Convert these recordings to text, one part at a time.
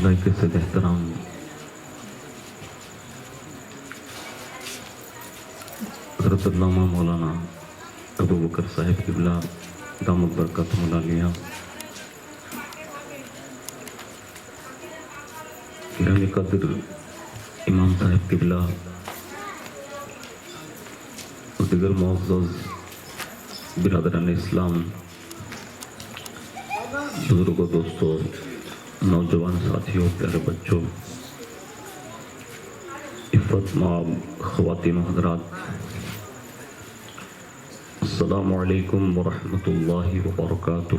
لائق سے احترام حضرت علامہ مولانا ابو بکر صاحب قبلہ دامت برکاتہم العالیہ، گرامی قدر امام صاحب قبلہ اور دیگر معزز برادران اسلام، بزرگوں، دوستوں، نوجوان ساتھیوں، پیارے بچوں، عفت مآب خواتین و حضرات، السلام علیکم ورحمۃ اللہ وبرکاتہ۔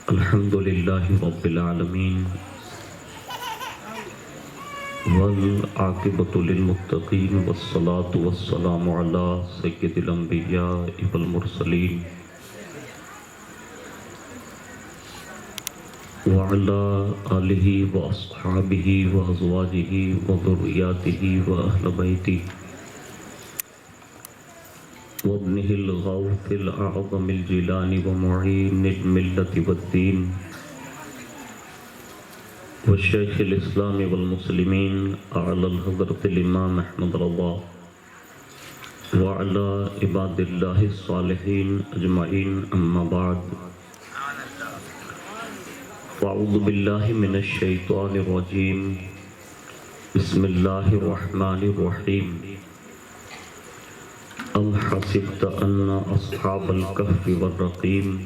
الحمد للہ رب العالمین والعاقبۃ للمتقین والصلاة والسلام علی سید الانبیاء والمرسلین وعلى آلہ واصحابہ وازواجہ وذریاتہ واہل بیتہ وابنہ الغوث الأعظم الجیلانی ومعین الملة والدین والشیخ الاسلام والمسلمین اعلی الحضرت الامام احمد رضا وعلى عباد اللہ الصالحین اجمعین، اما بعد، فاعوذ باللہ من الشیطان الرجیم، بسم اللہ الرحمن الرحیم۔ ام حسبت ان اصحاب الکہف والرقیم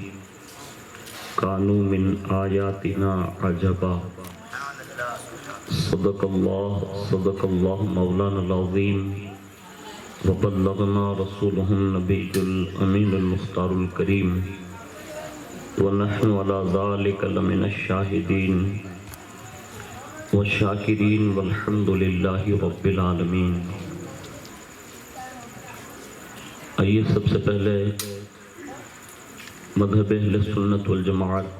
کانوا من آیاتنا عجبا۔ صدق اللہ مولانا العظیم، وبلغنا رسولہ النبی الامین المختار الکریم، ونحن على ذلك لمن الشاہدین والشاکرین والحمد للہ رب العالمین۔ آئیے سب سے پہلے مذہب اہل سنت والجماعت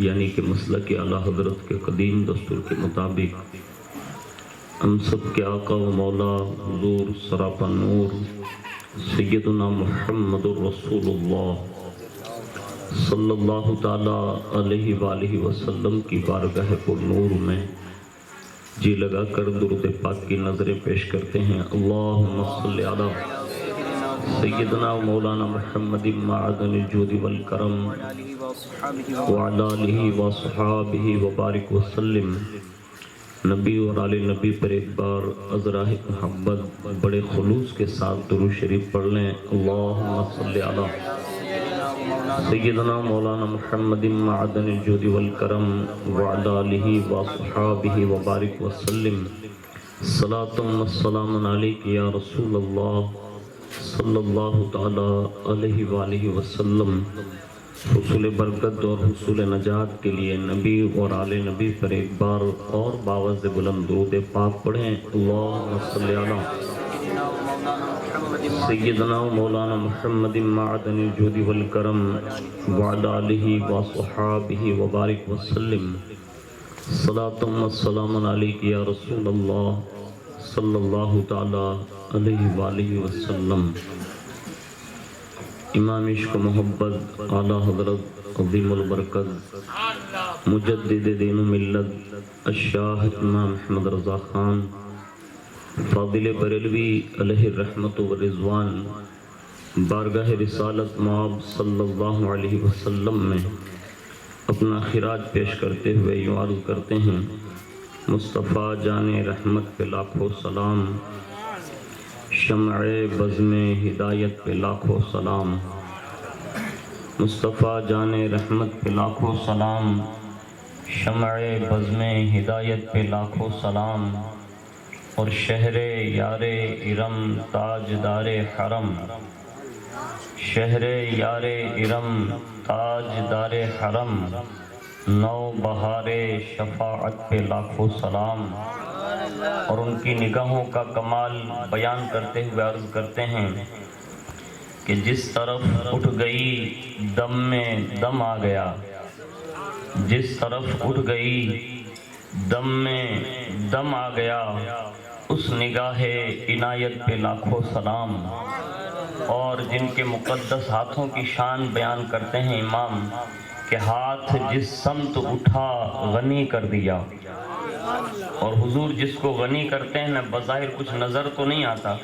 یعنی کہ مسلک اعلیٰ حضرت کے قدیم دستور کے مطابق ہم سب کے آقا و مولا حضور سراپا نور سیدنا محمد الرسول اللہ صلی اللہ تعالیٰ علیہ وآلہ وسلم کی بارگاہ پر نور میں جی لگا کر درود پاک کی نظریں پیش کرتے ہیں۔ اللہم صلی علی سیدنا مولانا محمد معدن الجود والکرم وعلی آلہ وصحابہ وبارک وسلم۔ نبی اور آل نبی پر ایک بار عذراء محبت بڑے خلوص کے ساتھ درود شریف پڑھ لیں۔ اللہم صلی علی سیدنا مولانا محمد معدن الجود والکرم وعلی آلہ وصحابہ وبارک وسلم۔ صلاۃ و سلام علیک یا رسول اللہ صلی اللہ تعالی علیہ وآلہ وسلم۔ حصول برکت اور حصول نجات کے لیے نبی اور آل نبی پر ایک بار اور باوز بلند درود پاک پڑھیں۔ اللہم صلی علی سیدنا مولانا محمد معدن الجود والکرم وعلی آلہ وصحابہ وبارک وسلم۔ صلاۃ و سلام علیک یا رسول اللہ صلی اللہ تعالی علیہ وآلہ وسلم۔ امام عشق و محبت اعلیٰ حضرت عظیم البرکت مجدد دین و ملت الشاہ امام احمد رضا خان فاضل بریلوی علیہ الرحمت والرضوان بارگاہ رسالت مآب صلی اللہ علیہ وسلم میں اپنا خراج پیش کرتے ہوئے یوں عرض کرتے ہیں: مصطفیٰ جان رحمت پہ لاکھوں سلام، شمع بزم ہدایت پہ لاکھوں سلام۔ مصطفیٰ جان رحمت پہ لاکھوں سلام، شمع بزم ہدایت پہ لاکھوں سلام، اور شہر یار ارم تاجدار حرم، شہر یار ارم تاجدار حرم، نو بہار شفاعت پہ لاکھوں سلام۔ اور ان کی نگاہوں کا کمال بیان کرتے ہوئے عرض کرتے ہیں کہ جس طرف اٹھ گئی دم میں دم آ گیا، جس طرف اٹھ گئی دم میں دم آ گیا، اس نگاہ عنایت پہ لاکھوں سلام، اور جن کے مقدس ہاتھوں کی شان بیان کرتے ہیں امام کہ ہاتھ جس سمت اٹھا غنی کر دیا۔ اور حضور جس کو غنی کرتے ہیں نا، بظاہر کچھ نظر تو نہیں آتا،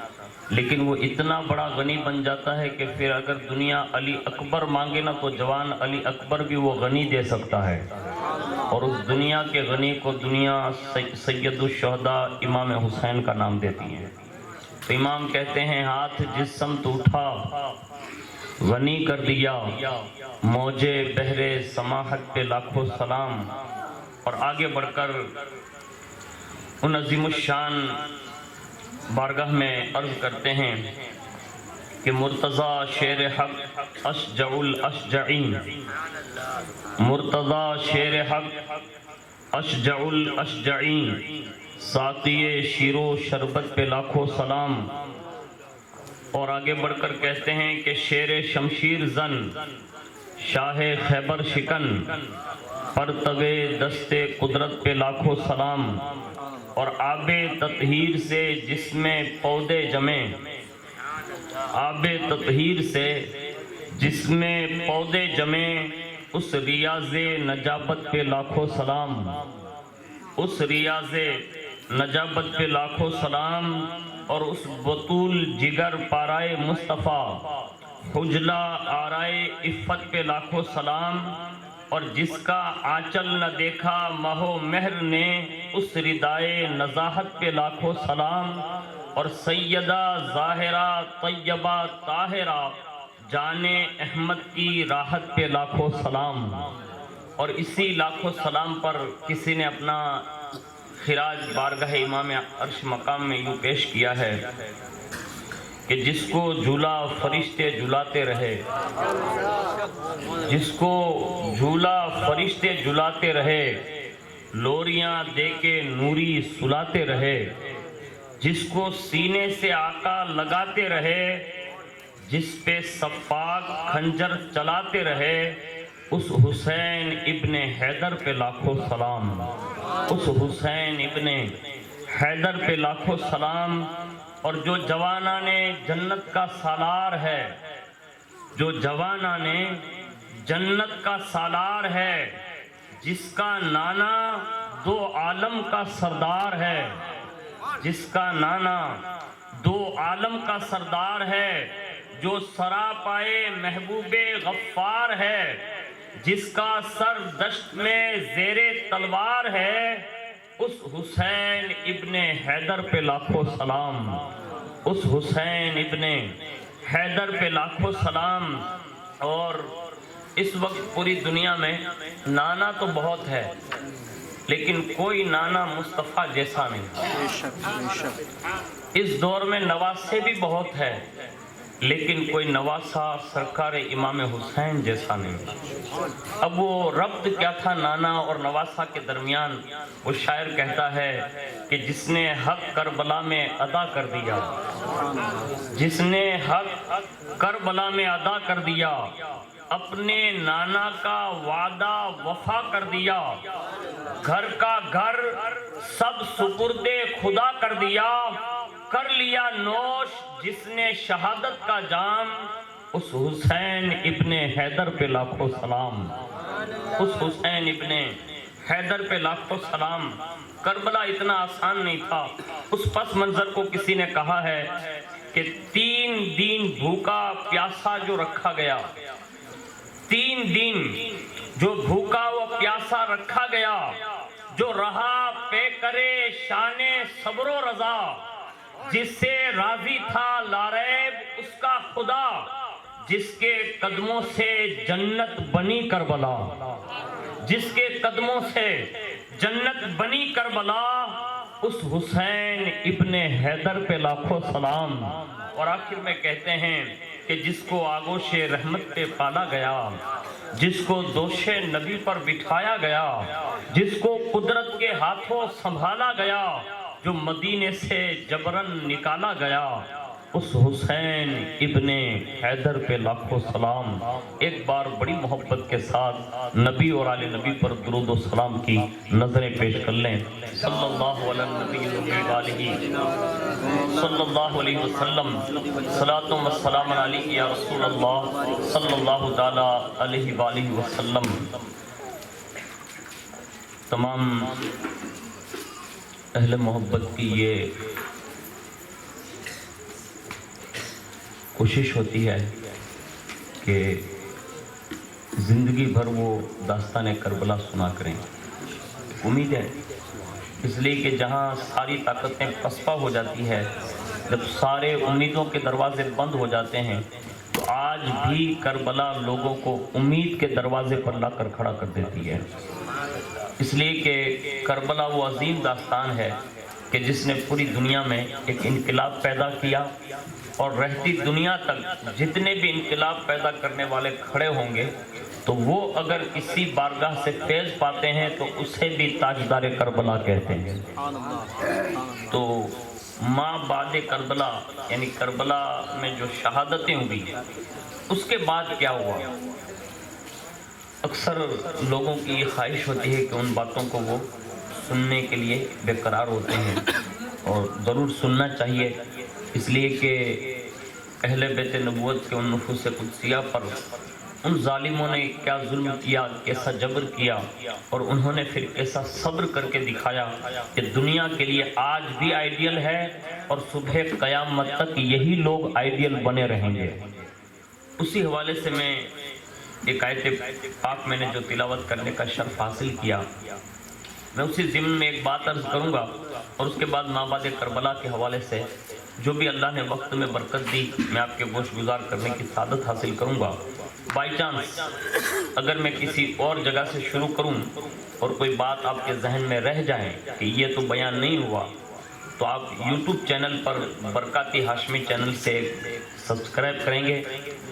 لیکن وہ اتنا بڑا غنی بن جاتا ہے کہ پھر اگر دنیا علی اکبر مانگے نا تو جوان علی اکبر بھی وہ غنی دے سکتا ہے۔ اور اس دنیا کے غنی کو دنیا سید الشہداء امام حسین کا نام دیتی ہے۔ تو امام کہتے ہیں ہاتھ جس سمت اٹھا غنی کر دیا، موجے بحر سماحت پہ لاکھوں سلام۔ اور آگے بڑھ کر ان عظیم الشان بارگاہ میں عرض کرتے ہیں کہ مرتضیٰ شیر حق اشجع الاشجعین، مرتضیٰ شیر حق اشجع الاشجعین، ساقی شیر و شربت پہ لاکھوں سلام۔ اور آگے بڑھ کر کہتے ہیں کہ شیر شمشیر زن، شاہ خیبر شکن، پرتو دست قدرت پہ لاکھوں سلام۔ اور آب تطہیر سے جس میں پودے جمیں، آب تطہیر سے جس میں پودے جمیں، اس ریاض نجابت پہ لاکھوں سلام، اس ریاض نجابت پہ لاکھوں سلام۔ اور اس بطول جگر پارائے مصطفیٰ، حجلہ آرائے عفت پہ لاکھوں سلام۔ اور جس کا آنچل نہ دیکھا ماہ و مہر نے، اس ردائے نزاہت پہ لاکھوں سلام۔ اور سیدہ ظاہرہ طیبہ طاہرہ، جان احمد کی راحت پہ لاکھوں سلام۔ اور اسی لاکھوں سلام پر کسی نے اپنا خراج بارگاہ امام عرش مقام میں یوں پیش کیا ہے کہ جس کو جھولا فرشتے جھلاتے رہے، جس کو جھولا فرشتے جھلاتے رہے، لوریاں دے کے نوری سلاتے رہے، جس کو سینے سے آقا لگاتے رہے، جس پہ سفاک خنجر چلاتے رہے، اس حسین ابن حیدر پہ لاکھوں سلام، اس حسین ابن حیدر پہ لاکھوں سلام۔ اور جو جوانان جنت کا سالار ہے، جو جوانان جنت کا سالار ہے، جس کا نانا دو عالم کا سردار ہے، جس کا نانا دو عالم کا سردار ہے، جو سراپائے محبوب غفار ہے، جس کا سر دشت میں زیر تلوار ہے، اس حسین ابن حیدر پہ لاکھوں سلام، اس حسین ابن حیدر پہ لاکھوں سلام۔ اور اس وقت پوری دنیا میں نانا تو بہت ہے، لیکن کوئی نانا مصطفیٰ جیسا نہیں۔ اس دور میں نواسے بھی بہت ہے، لیکن کوئی نواسہ سرکار امام حسین جیسا نہیں۔ اب وہ ربط کیا تھا نانا اور نواسہ کے درمیان؟ وہ شاعر کہتا ہے کہ جس نے حق کربلا میں ادا کر دیا، جس نے حق کربلا میں ادا کر دیا، اپنے نانا کا وعدہ وفا کر دیا، گھر کا گھر سب سپرد خدا کر دیا، کر لیا نوش جس نے شہادت کا جام، اس حسین ابن حیدر پہ لاکھوں سلام، اس حسین ابن حیدر پہ لاکھوں سلام۔ کربلا اتنا آسان نہیں تھا۔ اس پس منظر کو کسی نے کہا ہے کہ 3 دن بھوکا پیاسا جو رکھا گیا، 3 دن جو بھوکا و پیاسا رکھا گیا، جو رہا پے کرے شان صبر و رضا، جس سے راضی تھا لاریب اس کا خدا، جس کے قدموں سے جنت بنی کربلا، جس کے قدموں سے جنت بنی کربلا، اس حسین ابن حیدر پہ لاکھوں سلام۔ اور آخر میں کہتے ہیں کہ جس کو آغوش رحمت پہ پالا گیا، جس کو دوش نبی پر بٹھایا گیا، جس کو قدرت کے ہاتھوں سنبھالا گیا، جو مدینے سے جبرن نکالا گیا، اس حسین ابن حیدر پہ لاکھوں سلام۔ ایک بار بڑی محبت کے ساتھ نبی اور آل نبی پر درود و سلام کی نظریں پیش کر لیں۔ صلی اللہ علیہ نبی صلی اللہ علیہ وسلم، صلاۃ و سلام علیک یا رسول اللہ صلی اللہ تعالی علیہ وآلہ وسلم۔ تمام اہل محبت کی یہ کوشش ہوتی ہے کہ زندگی بھر وہ داستان کربلا سنا کریں۔ امید ہے اس لیے کہ جہاں ساری طاقتیں پسپا ہو جاتی ہے، جب سارے امیدوں کے دروازے بند ہو جاتے ہیں، تو آج بھی کربلا لوگوں کو امید کے دروازے پر لا کر کھڑا کر دیتی ہے۔ اس لیے کہ کربلا وہ عظیم داستان ہے کہ جس نے پوری دنیا میں ایک انقلاب پیدا کیا، اور رہتی دنیا تک جتنے بھی انقلاب پیدا کرنے والے کھڑے ہوں گے تو وہ اگر کسی بارگاہ سے فیض پاتے ہیں تو اسے بھی تاجدار کربلا کہتے ہیں۔ تو ماں بعد کربلا یعنی کربلا میں جو شہادتیں ہوئی اس کے بعد کیا ہوا، اکثر لوگوں کی یہ خواہش ہوتی ہے کہ ان باتوں کو وہ سننے کے لیے بے قرار ہوتے ہیں، اور ضرور سننا چاہیے، اس لیے کہ اہل بیت نبوت کے ان نفوس قدسیہ پر ان ظالموں نے کیا ظلم کیا، کیسا جبر کیا، اور انہوں نے پھر کیسا صبر کر کے دکھایا کہ دنیا کے لیے آج بھی آئیڈیل ہے اور صبح قیامت تک یہی لوگ آئیڈیل بنے رہیں گے۔ اسی حوالے سے میں ایک آیت پاک میں نے جو تلاوت کرنے کا شرف حاصل کیا، میں اسی ضمن میں ایک بات عرض کروں گا، اور اس کے بعد مابعد کربلا کے حوالے سے جو بھی اللہ نے وقت میں برکت دی میں آپ کے گوش گزار کرنے کی سعادت حاصل کروں گا۔ بائی چانس اگر میں کسی اور جگہ سے شروع کروں اور کوئی بات آپ کے ذہن میں رہ جائے کہ یہ تو بیان نہیں ہوا، تو آپ یوٹیوب چینل پر برکاتی ہاشمی چینل سے سبسکرائب کریں گے،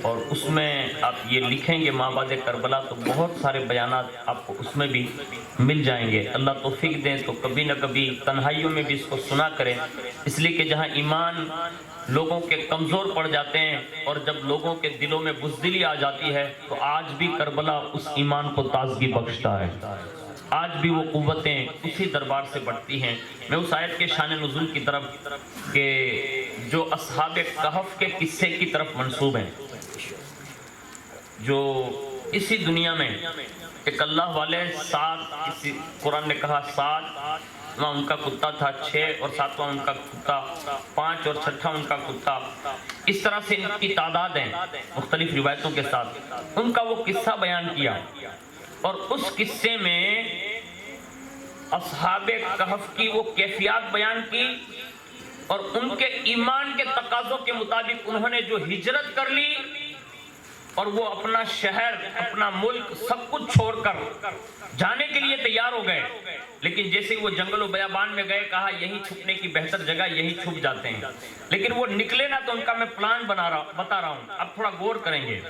اور اس میں آپ یہ لکھیں گے مابعد کربلا، تو بہت سارے بیانات آپ کو اس میں بھی مل جائیں گے۔ اللہ توفیق دیں تو کبھی نہ کبھی تنہائیوں میں بھی اس کو سنا کریں، اس لیے کہ جہاں ایمان لوگوں کے کمزور پڑ جاتے ہیں اور جب لوگوں کے دلوں میں بزدلی آ جاتی ہے تو آج بھی کربلا اس ایمان کو تازگی بخشتا ہے، آج بھی وہ قوتیں اسی دربار سے بڑھتی ہیں۔ میں اس آیت کے شان نزول کی طرف کہ جو اصحاب کہف کے قصے کی طرف منسوب ہیں، جو اسی دنیا میں ایک اللہ والے سات، قرآن نے کہا 7 ان کا کتا تھا، 6 اور 7واں ان کا کتا، 5 اور 6واں ان کا کتا، اس طرح سے ان کی تعداد ہیں مختلف روایتوں کے ساتھ۔ ان کا وہ قصہ بیان کیا، اور اس قصے میں اصحاب کہف کی وہ کیفیات بیان کی، اور ان کے ایمان کے تقاضوں کے مطابق انہوں نے جو ہجرت کر لی اور وہ اپنا شہر، اپنا ملک سب کچھ چھوڑ کر جانے کے لیے تیار ہو گئے، لیکن جیسے وہ جنگل و بیابان میں گئے کہا یہی چھپنے کی بہتر جگہ، یہی چھپ جاتے ہیں، لیکن وہ نکلے نا تو ان کا میں پلان بتا رہا ہوں، اب تھوڑا غور کریں گے۔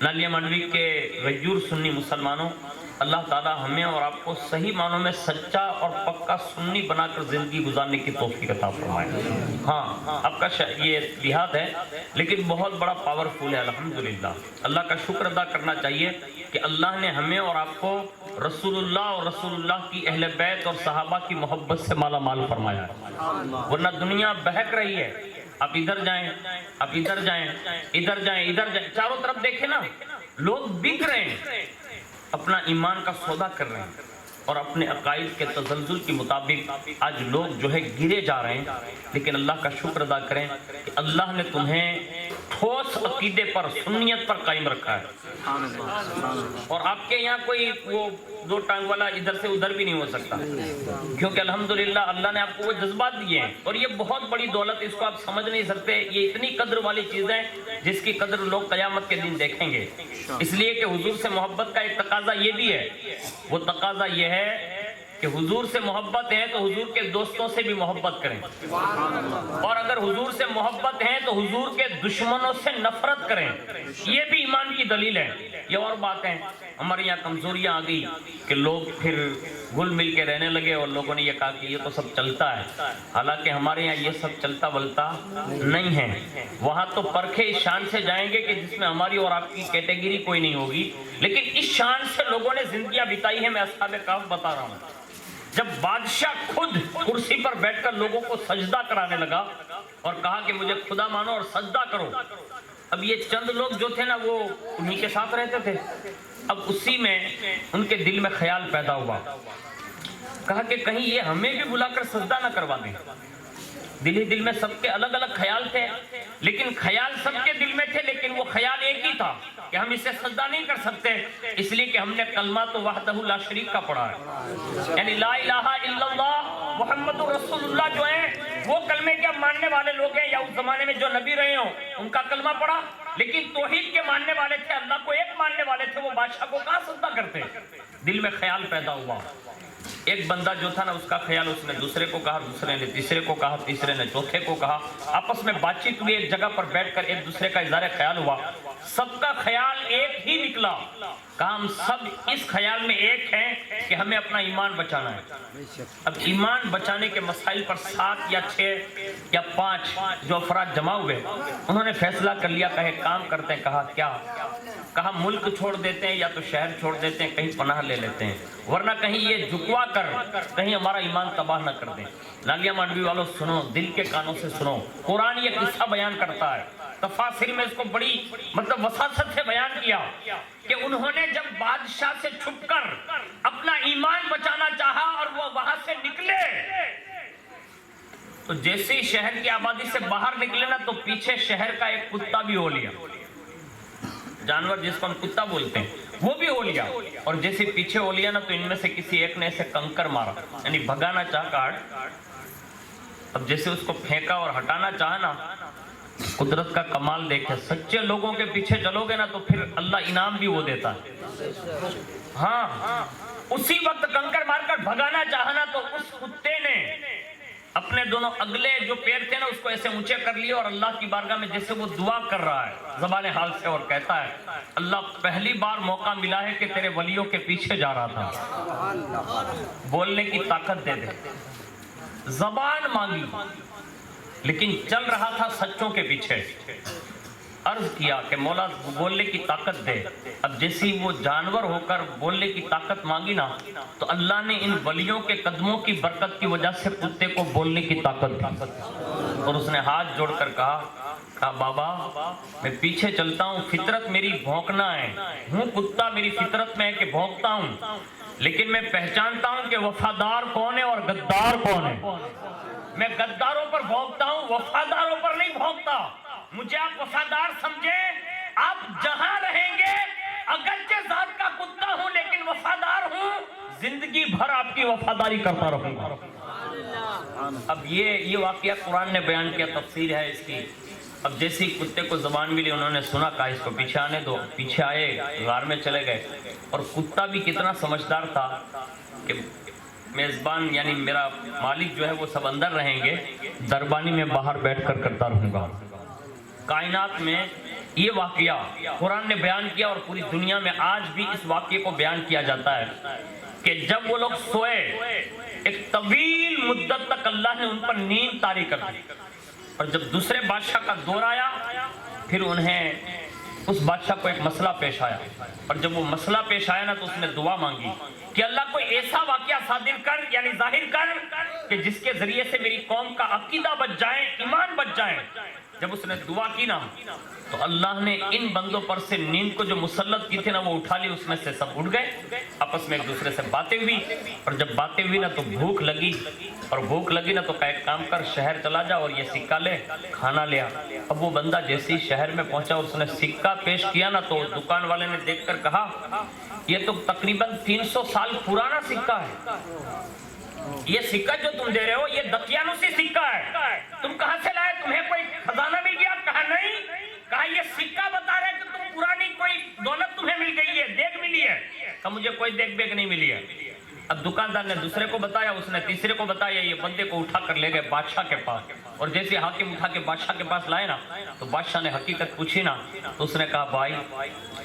نالیہ منوی کے غیور سنی مسلمانوں، اللہ تعالی ہمیں اور آپ کو صحیح معنوں میں سچا اور پکا سنی بنا کر زندگی گزارنے کی توفیق عطا فرمائے۔ ہاں آپ کا یہ لحاظ ہے لیکن بہت بڑا پاورفل ہے، الحمدللہ۔ اللہ کا شکر ادا کرنا چاہیے کہ اللہ نے ہمیں اور آپ کو رسول اللہ اور رسول اللہ کی اہل بیت اور صحابہ کی محبت سے مالا مال فرمایا ہے، ورنہ دنیا بہک رہی ہے۔ آپ ادھر جائیں، آپ ادھر جائیں، ادھر جائیں، ادھر جائیں، چاروں طرف دیکھیں نا، لوگ بک رہے ہیں، اپنا ایمان کا سودا کر رہے ہیں، اور اپنے عقائد کے تزلزل کے مطابق آج لوگ جو ہے گرے جا رہے ہیں۔ لیکن اللہ کا شکر ادا کریں کہ اللہ نے تمہیں ٹھوس عقیدے پر، سنیت پر قائم رکھا ہے، اور آپ کے یہاں کوئی وہ 2 ٹانگ والا ادھر سے ادھر بھی نہیں ہو سکتا، کیونکہ الحمدللہ اللہ نے آپ کو وہ جذبات دیے ہیں، اور یہ بہت بڑی دولت، اس کو آپ سمجھ نہیں سکتے، یہ اتنی قدر والی چیز ہے جس کی قدر لوگ قیامت کے دن دیکھیں گے۔ اس لیے کہ حضور سے محبت کا ایک تقاضا یہ بھی ہے، وہ تقاضا یہ ہے کہ حضور سے محبت ہے تو حضور کے دوستوں سے بھی محبت کریں، اور اگر حضور سے محبت ہے تو حضور کے دشمنوں سے نفرت کریں، یہ بھی ایمان کی دلیل ہے۔ یہ اور بات ہے، ہمارے یہاں کمزوریاں آ گئی کہ لوگ پھر گل مل کے رہنے لگے اور لوگوں نے یہ کہا کہ یہ تو سب چلتا ہے، حالانکہ ہمارے یہاں یہ سب چلتا بلتا نہیں ہے۔ وہاں تو پرکھے اس شان سے جائیں گے کہ جس میں ہماری اور آپ کی کیٹیگری کوئی نہیں ہوگی، لیکن اس شان سے لوگوں نے زندگیاں بتائی ہیں۔ میں اصحاب کہف بتا رہا ہوں، جب بادشاہ خود کرسی پر بیٹھ کر لوگوں کو سجدہ کرانے لگا اور کہا کہ مجھے خدا مانو اور سجدہ کرو، اب یہ چند لوگ جو تھے نا وہ انہی کے ساتھ رہتے تھے، اب اسی میں ان کے دل میں خیال پیدا ہوا، کہا کہ کہیں یہ ہمیں بھی بلا کر سجدہ نہ کروا دیں۔ دل ہی دل میں سب کے الگ الگ خیال تھے، لیکن خیال سب کے دل میں تھے، لیکن وہ خیال ایک ہی تھا کہ ہم اسے سجدہ نہیں کر سکتے، اس لیے کہ ہم نے کلمہ تو وحدہ لا شریک کا پڑھا ہے، یعنی لا الہ الا اللہ محمد رسول اللہ جو ہیں وہ کلمے کے ماننے والے لوگ ہیں، یا اس زمانے میں جو نبی رہے ہوں ان کا کلمہ پڑھا، لیکن توحید کے ماننے والے تھے، اللہ کو ایک ماننے والے تھے، وہ بادشاہ کو کہاں سجدہ کرتے؟ دل میں خیال پیدا ہوا۔ ایک بندہ جو تھا نا اس کا خیال اس نے دوسرے کو کہا، دوسرے نے تیسرے کو کہا، تیسرے نے چوتھے کو کہا، آپس میں بات چیت ہوئی، ایک جگہ پر بیٹھ کر ایک دوسرے کا اظہار خیال ہوا، سب کا خیال ایک ہی نکلا، کہا ہم سب اس خیال میں ایک ہیں کہ ہمیں اپنا ایمان بچانا ہے۔ اب ایمان بچانے کے مسائل پر 7 یا 6 یا 5 جو افراد جمع ہوئے، انہوں نے فیصلہ کر لیا، کہے کام کرتے ہیں، کہا کیا؟ کہا ملک چھوڑ دیتے ہیں یا تو شہر چھوڑ دیتے ہیں، کہیں پناہ لے لیتے ہیں، ورنہ کہیں یہ جھکوا کر کہیں ہمارا ایمان تباہ نہ کر دیں۔ لالیہ مانڈوی والوں سنو، دل کے کانوں سے سنو، قرآن یہ قصہ بیان کرتا ہے، تفاسیر میں اس کو بڑی وساطت سے بیان کیا کہ انہوں نے جب بادشاہ سے چھپ کر اپنا ایمان بچانا چاہا اور وہ وہاں سے نکلے، تو جیسے ہی شہر کی آبادی سے باہر نکلے نا تو پیچھے شہر کا ایک کتا بھی ہو لیا، جانور جس کو ہم کتا بولتے ہیں وہ بھی ہو لیا، اور جیسے پیچھے ہو لیا نا تو ان میں سے کسی ایک نے ایسے کنکر مارا، یعنی بھگانا چاہ کاٹ، اب جیسے اس کو پھینکا اور ہٹانا چاہا نا، قدرت کا کمال دیکھے، سچے لوگوں کے پیچھے چلو گے نا تو پھر اللہ انعام بھی وہ دیتا ہے۔ ہاں اسی وقت کنکر مار کر بھگانا چاہا نا تو اس کتے نے اپنے دونوں اگلے جو پیر تھے نا اس کو ایسے اونچے کر لیے اور اللہ کی بارگاہ میں جیسے وہ دعا کر رہا ہے زبان حال سے، اور کہتا ہے اللہ پہلی بار موقع ملا ہے کہ تیرے ولیوں کے پیچھے جا رہا تھا، بولنے کی طاقت دے دے، زبان مانگی لیکن چل رہا تھا سچوں کے پیچھے، عرض کیا کہ مولا بولنے کی طاقت دے، اب جیسی وہ جانور ہو کر بولنے کی طاقت مانگی نا تو اللہ نے ان ولیوں کے قدموں کی برکت کی وجہ سے کتے کو بولنے کی طاقت دی، اور اس نے ہاتھ جوڑ کر کہا بابا میں پیچھے چلتا ہوں، فطرت میری بھونکنا ہے، ہوں کتا، میری فطرت میں ہے کہ بھونکتا ہوں، لیکن میں پہچانتا ہوں کہ وفادار کون ہے اور غدار کون ہے، میں غداروں پر بھونکتا ہوں، وفاداروں پر نہیں بھونکتا، مجھے آپ وفادار سمجھیں، آپ جہاں رہیں گے اگرچہ ذات کا کتا ہوں لیکن وفادار ہوں، زندگی بھر آپ کی وفاداری کرتا رہوں گا۔ اب یہ واقعہ قرآن نے بیان کیا، تفسیر ہے اس کی۔ اب جیسی کتے کو زبان ملی انہوں نے سنا، کہا اس کو پیچھے آنے دو، پیچھے آئے، غار میں چلے گئے، اور کتا بھی کتنا سمجھدار تھا کہ میزبان یعنی میرا مالک جو ہے وہ سب اندر رہیں گے، دربانی میں باہر بیٹھ کر کرتا رہوں گا۔ کائنات میں یہ واقعہ قرآن نے بیان کیا اور پوری دنیا میں آج بھی اس واقعے کو بیان کیا جاتا ہے کہ جب وہ لوگ سوئے ایک طویل مدت تک اللہ نے ان پر نیند طاری کر دی، اور جب دوسرے بادشاہ کا دور آیا پھر انہیں اس بادشاہ کو ایک مسئلہ پیش آیا، اور جب وہ مسئلہ پیش آیا نا تو اس نے دعا مانگی کہ اللہ کوئی ایسا واقعہ صادر کر یعنی ظاہر کر کہ جس کے ذریعے سے میری قوم کا عقیدہ بچ جائے، ایمان بچ جائے۔ جب اس نے دعا کی نا تو اللہ نے ان بندوں پر سے نیند کو جو مسلط کی تھی نا وہ اٹھا لی، اس میں سے سب اٹھ گئے، آپس میں ایک دوسرے سے باتیں ہوئی، اور جب باتیں ہوئی نا تو بھوک لگی، اور بھوک لگی نا تو کہا ایک کام کر شہر چلا جا اور یہ سکہ لے، کھانا لیا۔ اب وہ بندہ جیسے ہی شہر میں پہنچا اس نے سکہ پیش کیا نا تو دکان والے نے دیکھ کر کہا یہ تو تقریباً 300 سال پرانا سکہ ہے، یہ سکہ جو تم دے رہے ہو یہ دقیانوسی سکہ ہے، تم کہاں سے لائے، تمہیں کوئی خزانہ مل گیا؟ کہا نہیں، کہا یہ سکہ بتا رہے کہ تم پرانی کوئی دولت تمہیں مل گئی ہے، دیکھ ملی ہے؟ کہا مجھے کوئی دیکھ بیک نہیں ملی ہے۔ اب دکاندار نے دوسرے کو بتایا، اس نے تیسرے کو بتایا، یہ بندے کو اٹھا کر لے گئے بادشاہ کے پاس، اور جیسے حاکم اٹھا کے بادشاہ کے پاس لائے نا تو بادشاہ نے حقیقت پوچھی نا تو اس نے کہا بھائی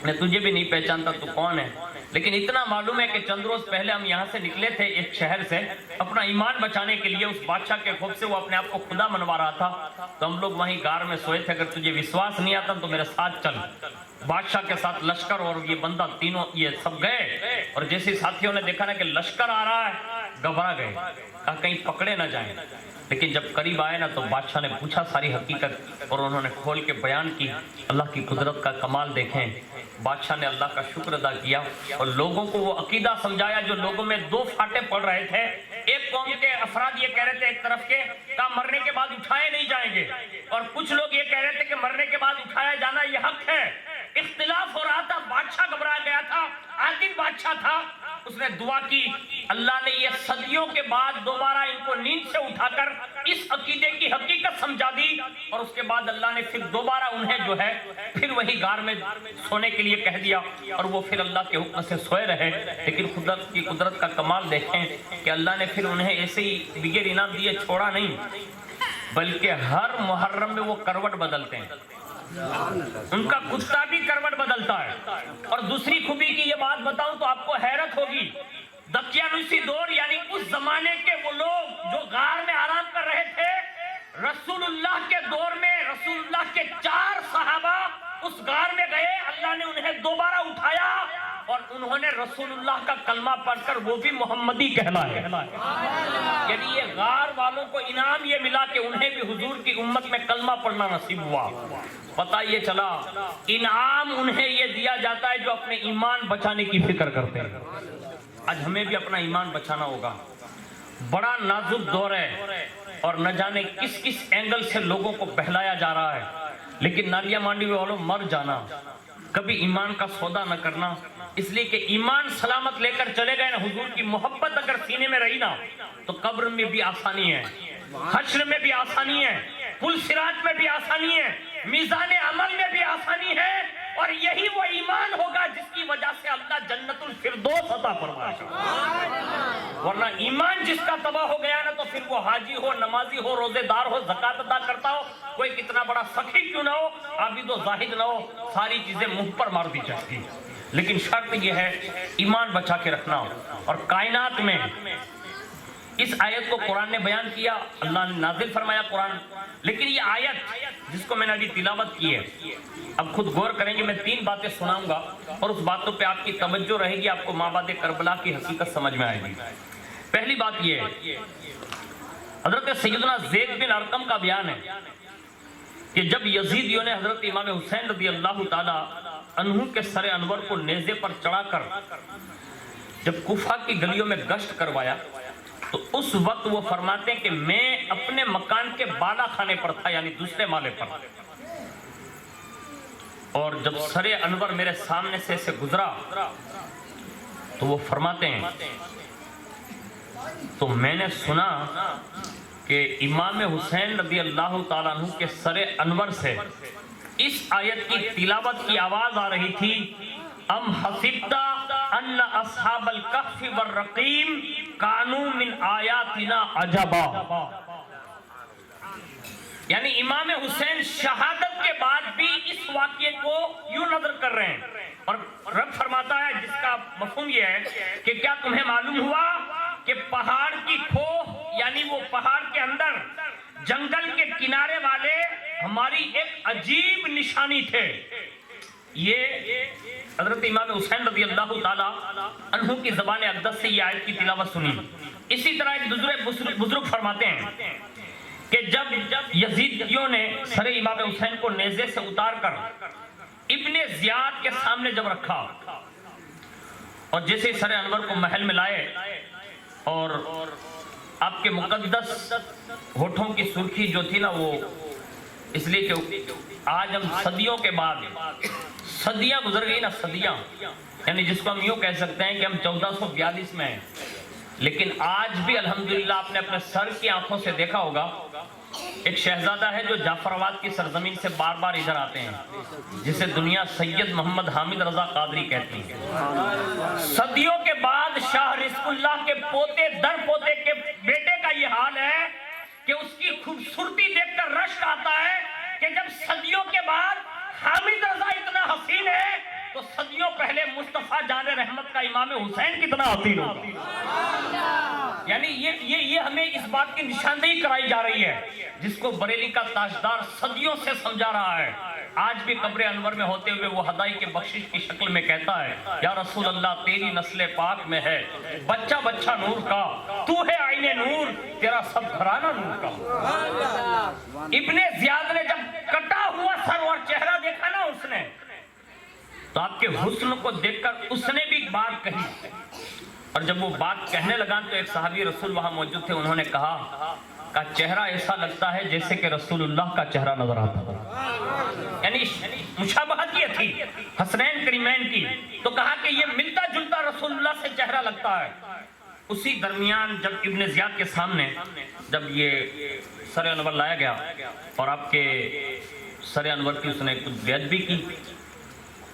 میں تجھے بھی نہیں پہچانتا تو کون ہے، لیکن اتنا معلوم ہے کہ چند روز پہلے ہم یہاں سے نکلے تھے ایک شہر سے اپنا ایمان بچانے کے لیے، اس بادشاہ کے خوف سے وہ اپنے آپ کو خدا منوا رہا تھا، تو ہم لوگ وہیں غار میں سوئے تھے، اگر تجھے وشواس نہیں آتا تو میرے ساتھ چل۔ بادشاہ کے ساتھ لشکر اور یہ بندہ تینوں یہ سب گئے، اور جیسے ساتھیوں نے دیکھا نا کہ لشکر آ رہا ہے گھبرا گئے، کہا کہیں پکڑے نہ جائیں، لیکن جب قریب آئے نا تو بادشاہ نے پوچھا ساری حقیقت اور انہوں نے کھول کے بیان کی۔ اللہ کی قدرت کا کمال دیکھیں، بادشاہ نے اللہ کا شکر ادا کیا اور لوگوں کو وہ عقیدہ سمجھایا جو لوگوں میں دو پھاٹے پڑ رہے تھے۔ ایک قوم کے افراد یہ کہہ رہے تھے ایک طرف کے کہ مرنے کے بعد اٹھائے نہیں جائیں گے، اور کچھ لوگ یہ کہہ رہے تھے کہ مرنے کے بعد اٹھایا جانا یہ حق ہے۔ اختلاف ہو رہا تھا، بادشاہ گھبرا گیا تھا، عادل بادشاہ تھا، اس نے دعا کی، اللہ نے یہ صدیوں کے بعد دوبارہ ان کو نیند سے اٹھا کر اس عقیدے کی حقیقت سمجھا دی، اور اس کے بعد اللہ نے پھر دوبارہ انہیں جو ہے پھر وہی غار میں سونے کے لیے کہہ دیا، اور وہ پھر اللہ کے حکم سے سوئے رہے۔ لیکن قدرت کی قدرت کا کمال دیکھیں کہ اللہ نے پھر انہیں ایسے ہی بغیر انعام دیے چھوڑا نہیں، بلکہ ہر محرم میں وہ کروٹ بدلتے ہیں، ان کا کتا بھی کروٹ بدلتا ہے۔ اور دوسری خوبی کی یہ بات بتاؤں تو آپ کو حیرت ہوگی، دقیانوسی دور یعنی اس زمانے کے وہ لوگ جو غار میں آرام کر رہے تھے، رسول اللہ کے دور میں رسول اللہ کے 4 صحابہ اس غار میں گئے، اللہ نے انہیں دوبارہ اٹھایا اور انہوں نے رسول اللہ کا کلمہ پڑھ کر وہ بھی محمدی کہلائے۔ یعنی یہ غار والوں کو انعام یہ ملا کہ انہیں بھی حضور کی امت میں کلمہ پڑھنا نصیب ہوا۔ پتہ یہ چلا انعام انہیں یہ دیا جاتا ہے جو اپنے ایمان بچانے کی فکر کرتے ہیں۔ آج ہمیں بھی اپنا ایمان بچانا ہوگا، بڑا نازک دور ہے اور نہ جانے کس کس اینگل سے لوگوں کو بہلایا جا رہا ہے، لیکن نالیہ مانڈی والوں مر جانا، کبھی ایمان کا سودا نہ کرنا، اس لیے کہ ایمان سلامت لے کر چلے گئے نا، حضور کی محبت اگر سینے میں رہی نا تو قبر میں بھی آسانی ہے، حشر میں بھی آسانی ہے، پل صراط میں بھی آسانی ہے، میزان عمل میں بھی آسانی ہے، اور یہی وہ ایمان ہوگا جس کی وجہ سے اللہ جنت الفردوس عطا فرمائے گا۔ ورنہ ایمان جس کا تباہ ہو گیا نا تو پھر وہ حاجی ہو، نمازی ہو، روزے دار ہو، زکوٰۃ ادا کرتا ہو، کوئی کتنا بڑا سخی کیوں نہ ہو، عابد و زاہد نہ ہو، ساری چیزیں منہ پر مار دی جاتی۔ لیکن شرط یہ ہے ایمان بچا کے رکھنا۔ اور کائنات میں اس آیت کو قرآن نے بیان کیا، اللہ نے نازل فرمایا قرآن، لیکن یہ آیت جس کو میں نے ابھی تلاوت کی ہے، اب خود غور کریں گے، میں 3 باتیں سناؤں گا اور اس باتوں پہ آپ کی توجہ رہے گی، آپ کو مابعد کربلا کی حقیقت سمجھ میں آئے گی۔ پہلی بات یہ ہے، حضرت سیدنا زید بن ارقم کا بیان ہے کہ جب یزیدیوں نے حضرت امام حسین رضی اللہ تعالی عنہ کے سر انور کو نیزے پر چڑھا کر جب کوفہ کی گلیوں میں گشت کروایا تو اس وقت وہ فرماتے ہیں کہ میں اپنے مکان کے بالا خانے پر تھا، یعنی دوسرے مالے پر، اور جب سر انور میرے سامنے سے گزرا تو وہ فرماتے ہیں تو میں نے سنا کہ امام حسین رضی اللہ تعالیٰ عنہ کے سر انور سے اس آیت کی تلاوت کی آواز آ رہی تھی، ام حسبت ان اصحاب الکہف والرقیم کانوا من آیاتنا عجبا، یعنی امام حسین شہادت کے بعد بھی اس واقعے کو یوں نظر کر رہے ہیں، اور رب فرماتا ہے جس کا مفہوم یہ ہے کہ کیا تمہیں معلوم ہوا کہ پہاڑ کی کھوہ یعنی وہ پہاڑ کے اندر جنگل کے کنارے والے ہماری ایک عجیب نشانی تھے۔ یہ حضرت امام حسین رضی اللہ تعالیٰ عنہ کی زبان اقدس سے یہ آیت کی تلاوت سنی۔ اسی طرح ایک دوسرے بزرگ فرماتے ہیں کہ جب یزیدیوں نے سر امام حسین کو نیزے سے اتار کر ابن زیاد کے سامنے جب رکھا اور جیسے سر انور کو محل میں لائے اور آپ کے مقدس ہونٹوں کی سرخی جو تھی نا، وہ اس لیے کہ آج ہم صدیوں کے بعد صدیاں گزر گئی نا، صدیاں یعنی جس کو ہم یوں کہہ سکتے ہیں کہ ہم 1442 میں ہیں، لیکن آج بھی الحمدللہ آپ نے اپنے سر کی آنکھوں سے دیکھا ہوگا ایک شہزادہ ہے جو جعفر آباد کی سرزمین سے بار بار ادھر آتے ہیں، جسے دنیا سید محمد حامد رضا قادری کہتی ہے۔ صدیوں کے بعد شاہ رزق اللہ کے پوتے در پوتے کے بیٹے کا یہ حال ہے کہ اس کی خوبصورتی دیکھ کر رشک آتا ہے کہ جب صدیوں کے بعد حامد رضا اتنا حسین ہے تو صدیوں پہلے مصطفیٰ جان رحمت کا امام حسین کتنا حسین ہوگا۔ یعنی یہ ہمیں اس بات کی نشاندہی کرائی جا رہی ہے جس کو بریلی کا تاجدار صدیوں سے سمجھا رہا ہے۔ آج بھی قبر انور میں ہوتے ہوئے وہ ہدائی کے بخشش کی شکل میں کہتا ہے، یا رسول اللہ تیری نسل پاک میں ہے بچہ بچہ نور کا، تو ہے عین نور، تیرا سب گھرانہ نور کا۔ ابن زیاد نے جب کٹا ہوا سر اور چہرہ دیکھا نا اس نے، تو آپ کے حسن کو دیکھ کر اس نے بھی بات کہی، اور جب وہ بات کہنے لگا تو ایک صحابی رسول وہاں موجود تھے، انہوں نے کہا کہ چہرہ ایسا لگتا ہے جیسے کہ رسول اللہ کا چہرہ نظر آتا ہے۔ یعنی مشابہت یہ تھی حسنین کریمین کی، تو کہا کہ یہ ملتا جلتا رسول اللہ سے چہرہ لگتا ہے۔ اسی درمیان جب ابن زیاد کے سامنے جب یہ سر انور لایا گیا اور آپ کے سر انور کی اس نے کچھ بیعت بھی کی،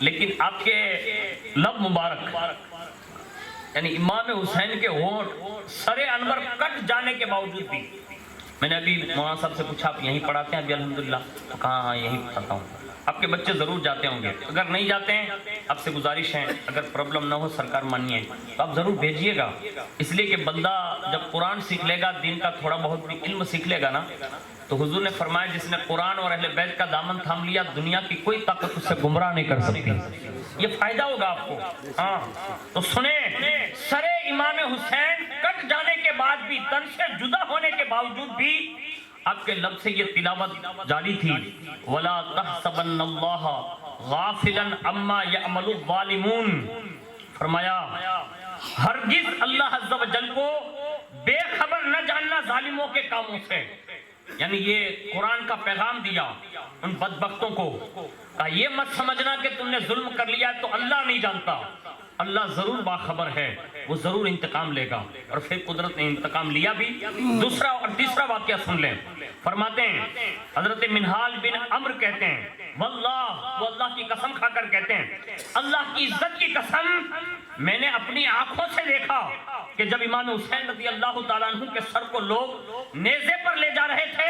لیکن آپ کے لب مبارک یعنی امام حسین کے ہونٹ سر انور کٹ جانے کے باوجود بھی، میں نے ابھی مولانا صاحب سے پوچھا آپ یہیں پڑھاتے ہیں ابھی الحمدللہ؟ تو کہا ہاں یہیں پڑھاتا ہوں۔ آپ کے بچے ضرور جاتے ہوں گے، اگر نہیں جاتے ہیں آپ سے گزارش ہے اگر پرابلم نہ ہو سرکار مانیے تو آپ ضرور بھیجیے گا، اس لیے کہ بندہ جب قرآن سیکھ لے گا، دین کا تھوڑا بہت بھی علم سیکھ لے گا نا، تو حضور نے فرمایا جس نے قرآن اور اہل بیت کا دامن تھام لیا دنیا کی کوئی طاقت اس سے گمراہ نہیں کر سکتی۔ یہ فائدہ ہوگا آپ کو۔ ہاں تو سنیں، سر امام حسین کٹ جانے کے بعد بھی، تن سے جدا ہونے کے باوجود بھی آپ کے لب سے یہ تلاوت جاری تھی، وَلَا تَحْسَبَنَّ اللَّهَ غَافِلًا عَمَّا يَعْمَلُ الظَّالِمُونَ، فرمایا ہرگز اللہ عز و جل کو بے خبر نہ جاننا ظالموں کے کاموں سے۔ یعنی یہ قرآن کا پیغام دیا ان بدبختوں کو، کہا یہ مت سمجھنا کہ تم نے ظلم کر لیا تو اللہ نہیں جانتا، اللہ ضرور باخبر ہے، وہ ضرور انتقام لے گا، اور پھر قدرت نے انتقام لیا بھی۔ دوسرا اور تیسرا واقعہ سن لیں، فرماتے ہیں حضرت منہال بن عمرو کہتے ہیں، واللہ، وہ اللہ کی قسم کھا کر کہتے ہیں، اللہ کی عزت کی قسم، میں نے اپنی آنکھوں سے دیکھا کہ جب امام حسین رضی اللہ تعالیٰ عنہ کے سر کو لوگ نیزے پر لے جا رہے تھے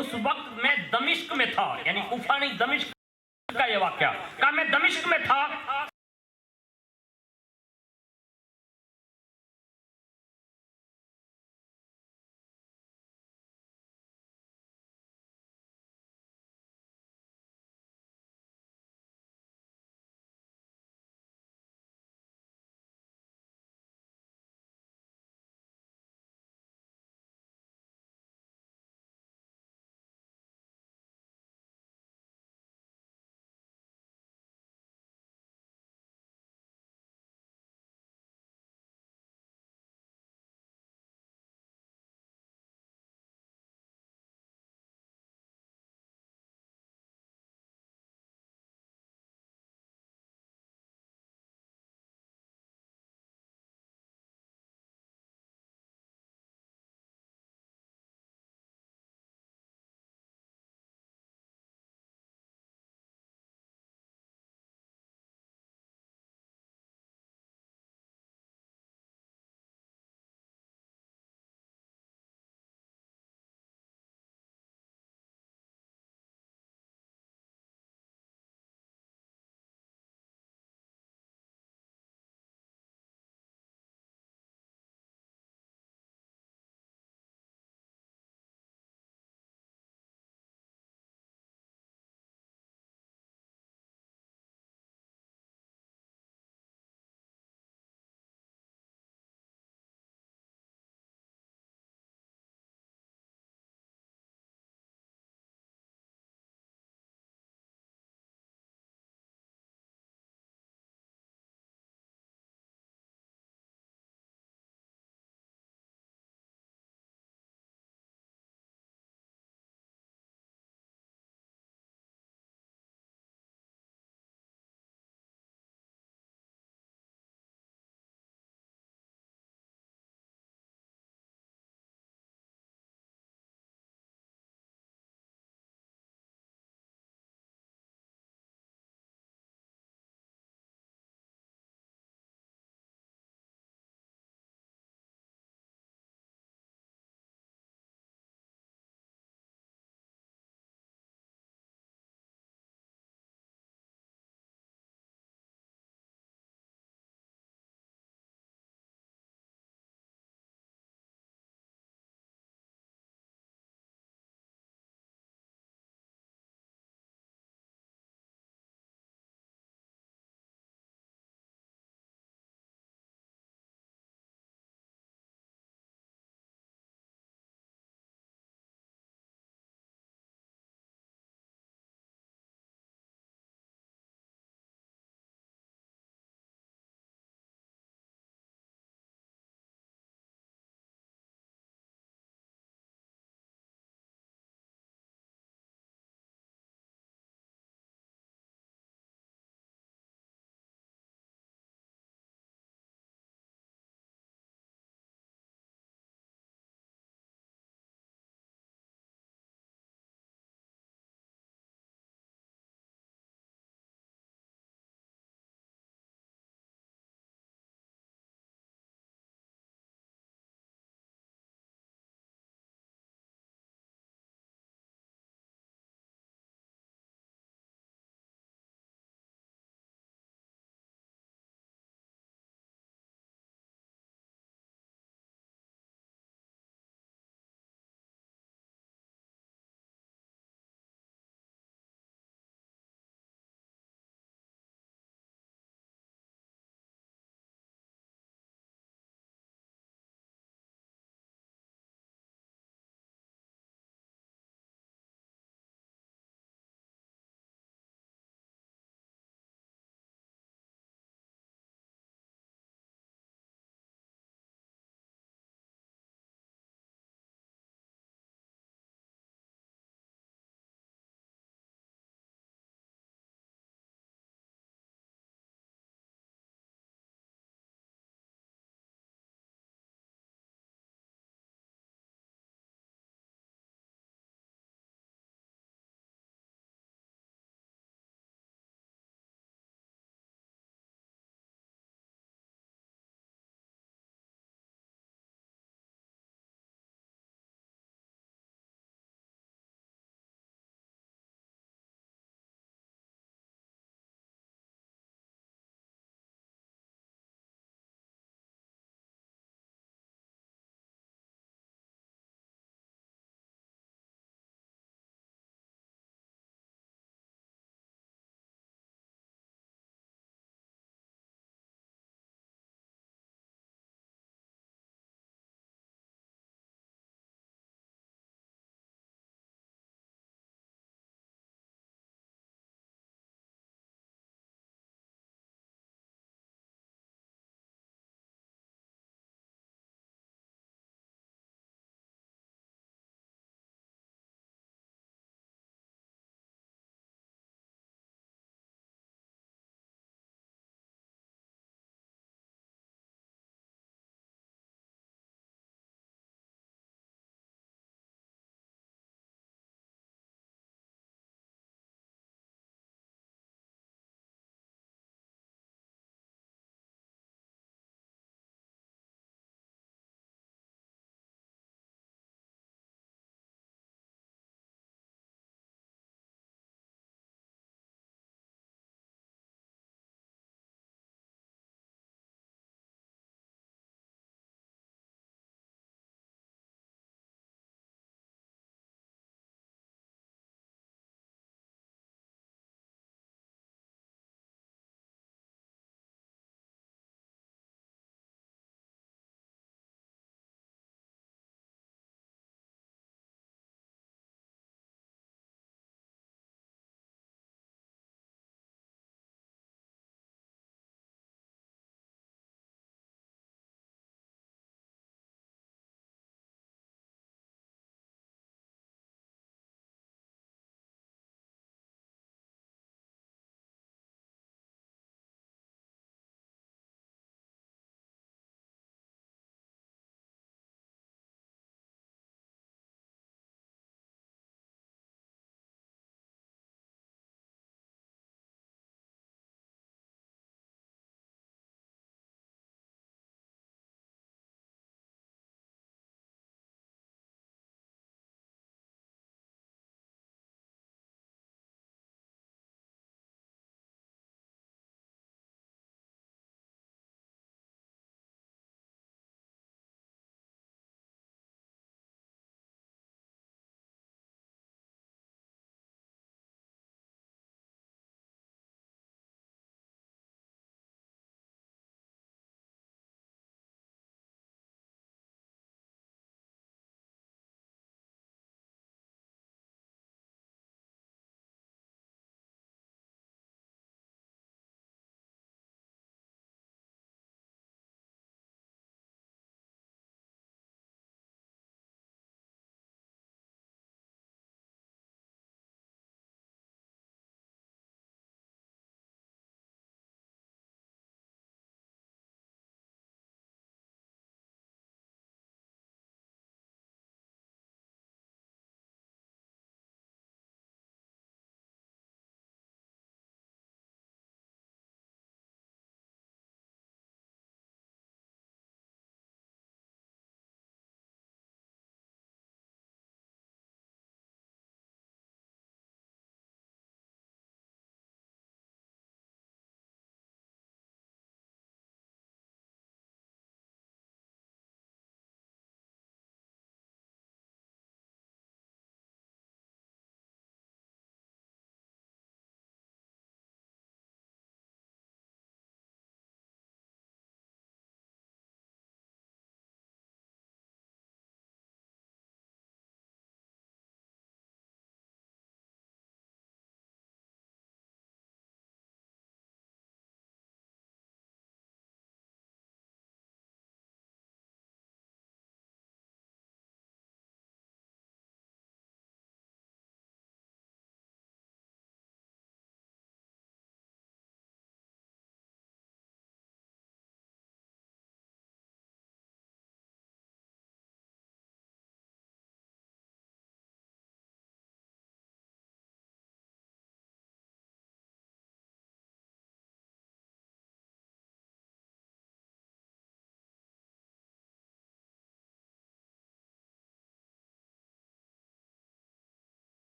اس وقت میں دمشق میں تھا، یعنی کوفہ نہیں دمشق کا یہ واقعہ، کہا میں دمشق میں تھا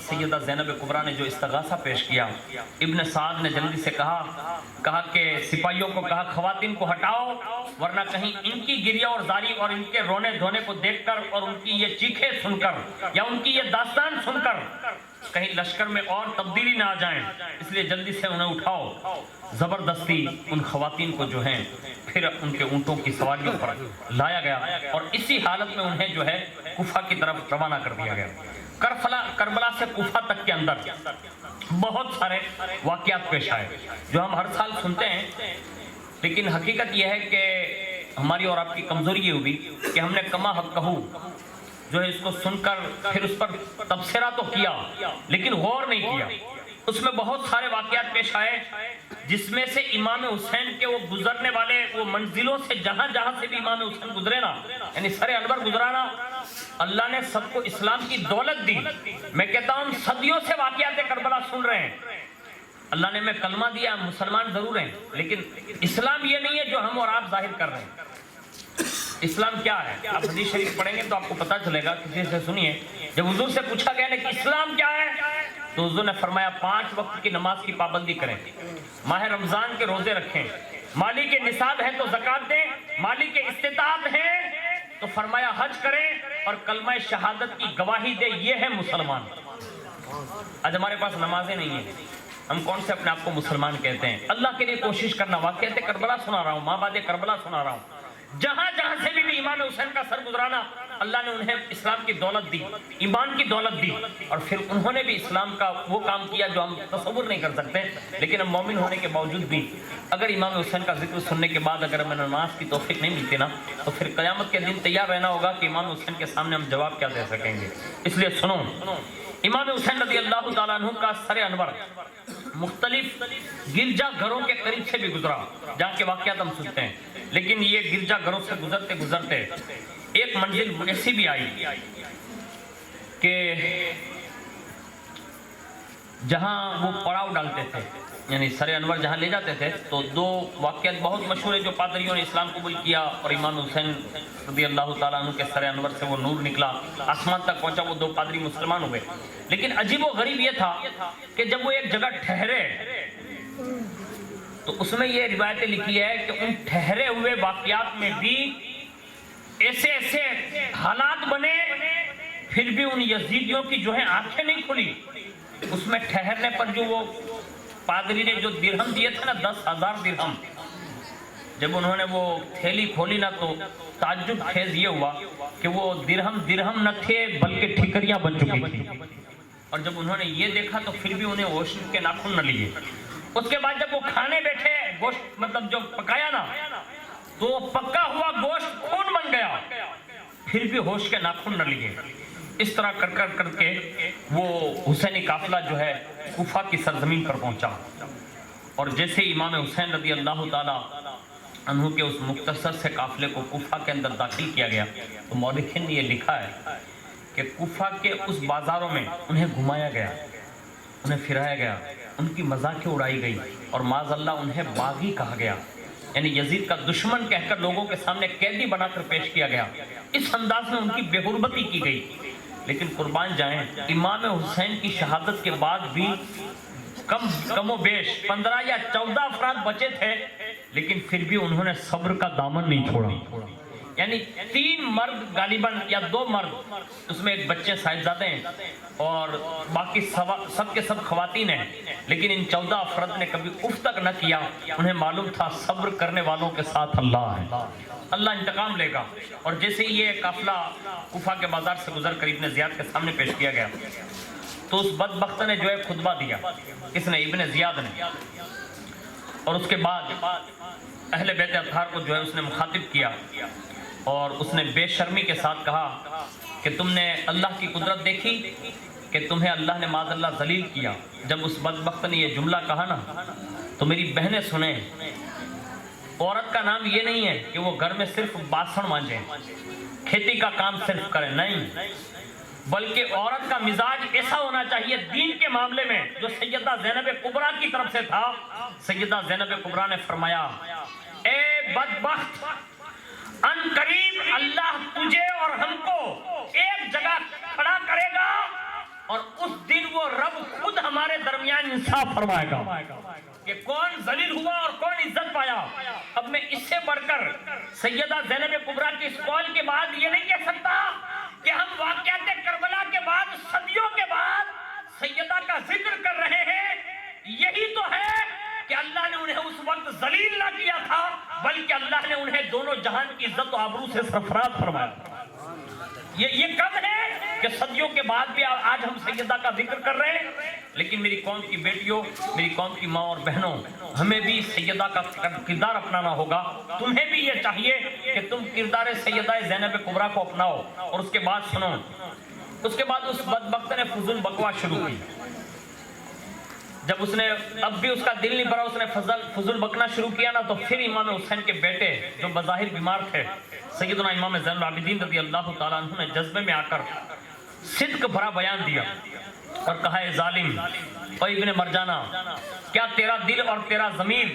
سیدہ زینب کبریٰ نے جو استغاثہ پیش کیا، ابن سعد نے جلدی سے کہا کہ سپاہیوں کو کہا خواتین کو ہٹاؤ، ورنہ کہیں ان کی گریہ اور زاری اور ان کے رونے دھونے کو دیکھ کر اور ان کی یہ چیخیں سن کر یا ان کی یہ داستان سن کر کہیں لشکر میں اور تبدیلی نہ آ جائیں، اس لیے جلدی سے انہیں اٹھاؤ۔ زبردستی ان خواتین کو جو ہیں پھر ان کے اونٹوں کی سواریوں پر لایا گیا اور اسی حالت میں انہیں جو ہے کوفہ کی طرف روانہ کر دیا گیا۔ کربلا سے کوفہ تک کے اندر بہت سارے واقعات پیش آئے جو ہم ہر سال سنتے ہیں، لیکن حقیقت یہ ہے کہ ہماری اور آپ کی کمزوری یہ ہوئی کہ ہم نے کما حق کہو جو ہے اس کو سن کر پھر اس پر تبصرہ تو کیا لیکن غور نہیں کیا۔ اس میں بہت سارے واقعات پیش آئے جس میں سے امام حسین کے وہ گزرنے والے وہ منزلوں سے جہاں جہاں سے بھی امام حسین گزرے نا، یعنی سر انور گزرانا، اللہ نے سب کو اسلام کی دولت دی۔ میں کہتا ہوں صدیوں سے واقعات کربلا سن رہے ہیں، اللہ نے ہمیں کلمہ دیا، مسلمان ضرور ہیں، لیکن اسلام یہ نہیں ہے جو ہم اور آپ ظاہر کر رہے ہیں۔ اسلام کیا ہے؟ آپ حدیث شریف پڑھیں گے تو آپ کو پتہ چلے گا، کسی سے سنیے۔ جب حضور سے پوچھا گیا کہ اسلام کیا ہے تو حضور نے فرمایا 5 وقت کی نماز کی پابندی کریں، ماہ رمضان کے روزے رکھیں، مالی کے نصاب ہے تو زکوٰۃ دیں، مالی کے استطاعت ہے تو فرمایا حج کریں اور کلمہ شہادت کی گواہی دے، یہ ہے مسلمان۔ آج ہمارے پاس نمازیں نہیں ہیں، ہم کون سے اپنے آپ کو مسلمان کہتے ہیں؟ اللہ کے لیے کوشش کرنا۔ واقعات کربلا سنا رہا ہوں، مابعد کربلا سنا رہا ہوں، جہاں جہاں سے بھی امام حسین کا سر گزرانا اللہ نے انہیں اسلام کی دولت دی، ایمان کی دولت دی، اور پھر انہوں نے بھی اسلام کا وہ کام کیا جو ہم تصور نہیں کر سکتے۔ لیکن ہم مومن ہونے کے باوجود بھی اگر امام حسین کا ذکر سننے کے بعد اگر ہمیں نماز کی توفیق نہیں ملتی نا تو پھر قیامت کے دن تیار رہنا ہوگا کہ امام حسین کے سامنے ہم جواب کیا دے سکیں گے۔ اس لیے سنو، امام حسین رضی اللہ تعالیٰ عنہ کا سر انور مختلف گرجا گھروں کے قریب سے بھی گزرا جہاں کے واقعات ہم سنتے ہیں، لیکن یہ گرجا گھروں سے گزرتے گزرتے ایک منزل ایسی بھی آئی کہ جہاں وہ پڑاؤ ڈالتے تھے، یعنی سر انور جہاں لے جاتے تھے تو 2 واقعات بہت مشہور ہیں جو پادریوں نے اسلام قبول کیا اور امام حسین رضی اللہ تعالیٰ عنہ کے سر انور سے وہ نور نکلا، آسمان تک پہنچا، وہ 2 پادری مسلمان ہوئے۔ لیکن عجیب و غریب یہ تھا کہ جب وہ ایک جگہ ٹھہرے تو اس میں یہ روایتیں لکھی ہے کہ ان ٹھہرے ہوئے واقعات میں بھی ایسے ایسے حالات بنے، پھر بھی ان یزیدیوں کی جو ہے آنکھیں نہیں کھلی۔ اس میں ٹھہرنے پر جو وہ پادری نے جو درہم دیے تھے نا 10,000 درہم، جب انہوں نے وہ تھیلی کھولی نا تو تعجب خیز یہ ہوا کہ وہ درہم نہ تھے بلکہ ٹھیکریاں بن چکی تھی، اور جب انہوں نے یہ دیکھا تو پھر بھی انہیں ہوش کے ناخن نہ لیے۔ اس کے بعد جب وہ کھانے بیٹھے، گوشت مطلب جو پکایا نا تو پکا ہوا گوشت خون بن گیا، پھر بھی ہوش کے ناخن نہ لیے۔ اس طرح کر کے وہ حسینی قافلہ جو ہے کوفہ کی سرزمین پر پہنچا، اور جیسے امام حسین رضی اللہ تعالی عنہ کے اس مختصر سے قافلے کو کوفہ کے اندر داخل کیا گیا تو مورخین نے یہ لکھا ہے کہ کوفہ کے اس بازاروں میں انہیں گھمایا گیا، انہیں پھرایا گیا، ان کی مذاقیں اڑائی گئی اور معاذ اللہ انہیں باغی کہا گیا، یعنی یزید کا دشمن کہہ کر لوگوں کے سامنے قیدی بنا کر پیش کیا گیا۔ اس انداز میں ان کی بے حرمتی کی گئی۔ لیکن قربان جائیں، امام حسین کی شہادت کے بعد بھی کم و بیش 15 یا 14 افراد بچے تھے، لیکن پھر بھی انہوں نے صبر کا دامن نہیں چھوڑا۔ یعنی 3 مرد غالباً یا 2 مرد، اس میں ایک بچے صاحبزادے ہیں اور باقی سب کے سب خواتین ہیں، لیکن ان 14 افراد نے کبھی اف تک نہ کیا۔ انہیں معلوم تھا صبر کرنے والوں کے ساتھ اللہ ہے، اللہ انتقام لے گا۔ اور جیسے ہی یہ قافلہ کوفہ کے بازار سے گزر کر ابن زیاد کے سامنے پیش کیا گیا تو اس بدبخت نے جو ہے خطبہ دیا، کس نے؟ ابن زیاد نے، اور اس کے بعد اہل بیت اطہار کو جو ہے اس نے مخاطب کیا اور اس نے بے شرمی کے ساتھ کہا کہ تم نے اللہ کی قدرت دیکھی کہ تمہیں اللہ نے معاذ اللہ ذلیل کیا۔ جب اس بدبخت نے یہ جملہ کہا نا تو میری بہنیں سنیں، عورت کا نام یہ نہیں ہے کہ وہ گھر میں صرف باسن مانجے، کھیتی کا کام صرف کرے، نہیں، بلکہ عورت کا مزاج ایسا ہونا چاہیے دین کے معاملے میں جو سیدہ زینب کبریٰ کی طرف سے تھا۔ سیدہ زینب کبریٰ نے فرمایا، اے بدبخت، ان قریب اللہ تجھے اور ہم کو ایک جگہ کھڑا کرے گا اور اس دن وہ رب خود ہمارے درمیان انصاف فرمائے گا کہ کون ذلیل ہوا اور کون عزت پایا۔ اب میں اس سے بڑھ کر سیدہ زینب کبریٰ کے اس قول کے بعد یہ نہیں کہہ سکتا کہ ہم واقعات کربلا کے بعد صدیوں کے بعد سیدہ کا ذکر کر رہے ہیں۔ یہی تو ہے کہ اللہ نے انہیں اس وقت ذلیل نہ کیا تھا، بلکہ اللہ نے انہیں دونوں جہان کی عزت و آبرو سے سرفراز فرمایا۔ یہ کب ہے کہ صدیوں کے بعد بھی آج ہم سیدہ کا ذکر کر رہے ہیں۔ لیکن میری قوم کی بیٹیوں، میری قوم کی ماں اور بہنوں، ہمیں بھی سیدہ کا کردار اپنانا ہوگا۔ تمہیں بھی یہ چاہیے کہ تم کردار سیدہ زینب کبریٰ کو اپناؤ۔ اور اس کے بعد سنو، اس کے بعد اس بدبخت نے فضول بکواس شروع کی۔ جب اس نے اب بھی اس کا دل نہیں بھرا، اس نے فضول بکنا شروع کیا نا، تو پھر امام حسین کے بیٹے جو بظاہر بیمار تھے، سیدنا امام زین العابدین رضی اللہ تعالیٰ عنہ نے جذبے میں آ کر صدق بھرا بیان دیا اور کہا، اے ظالم، او ابن مرجانہ، کیا تیرا دل اور تیرا ضمیر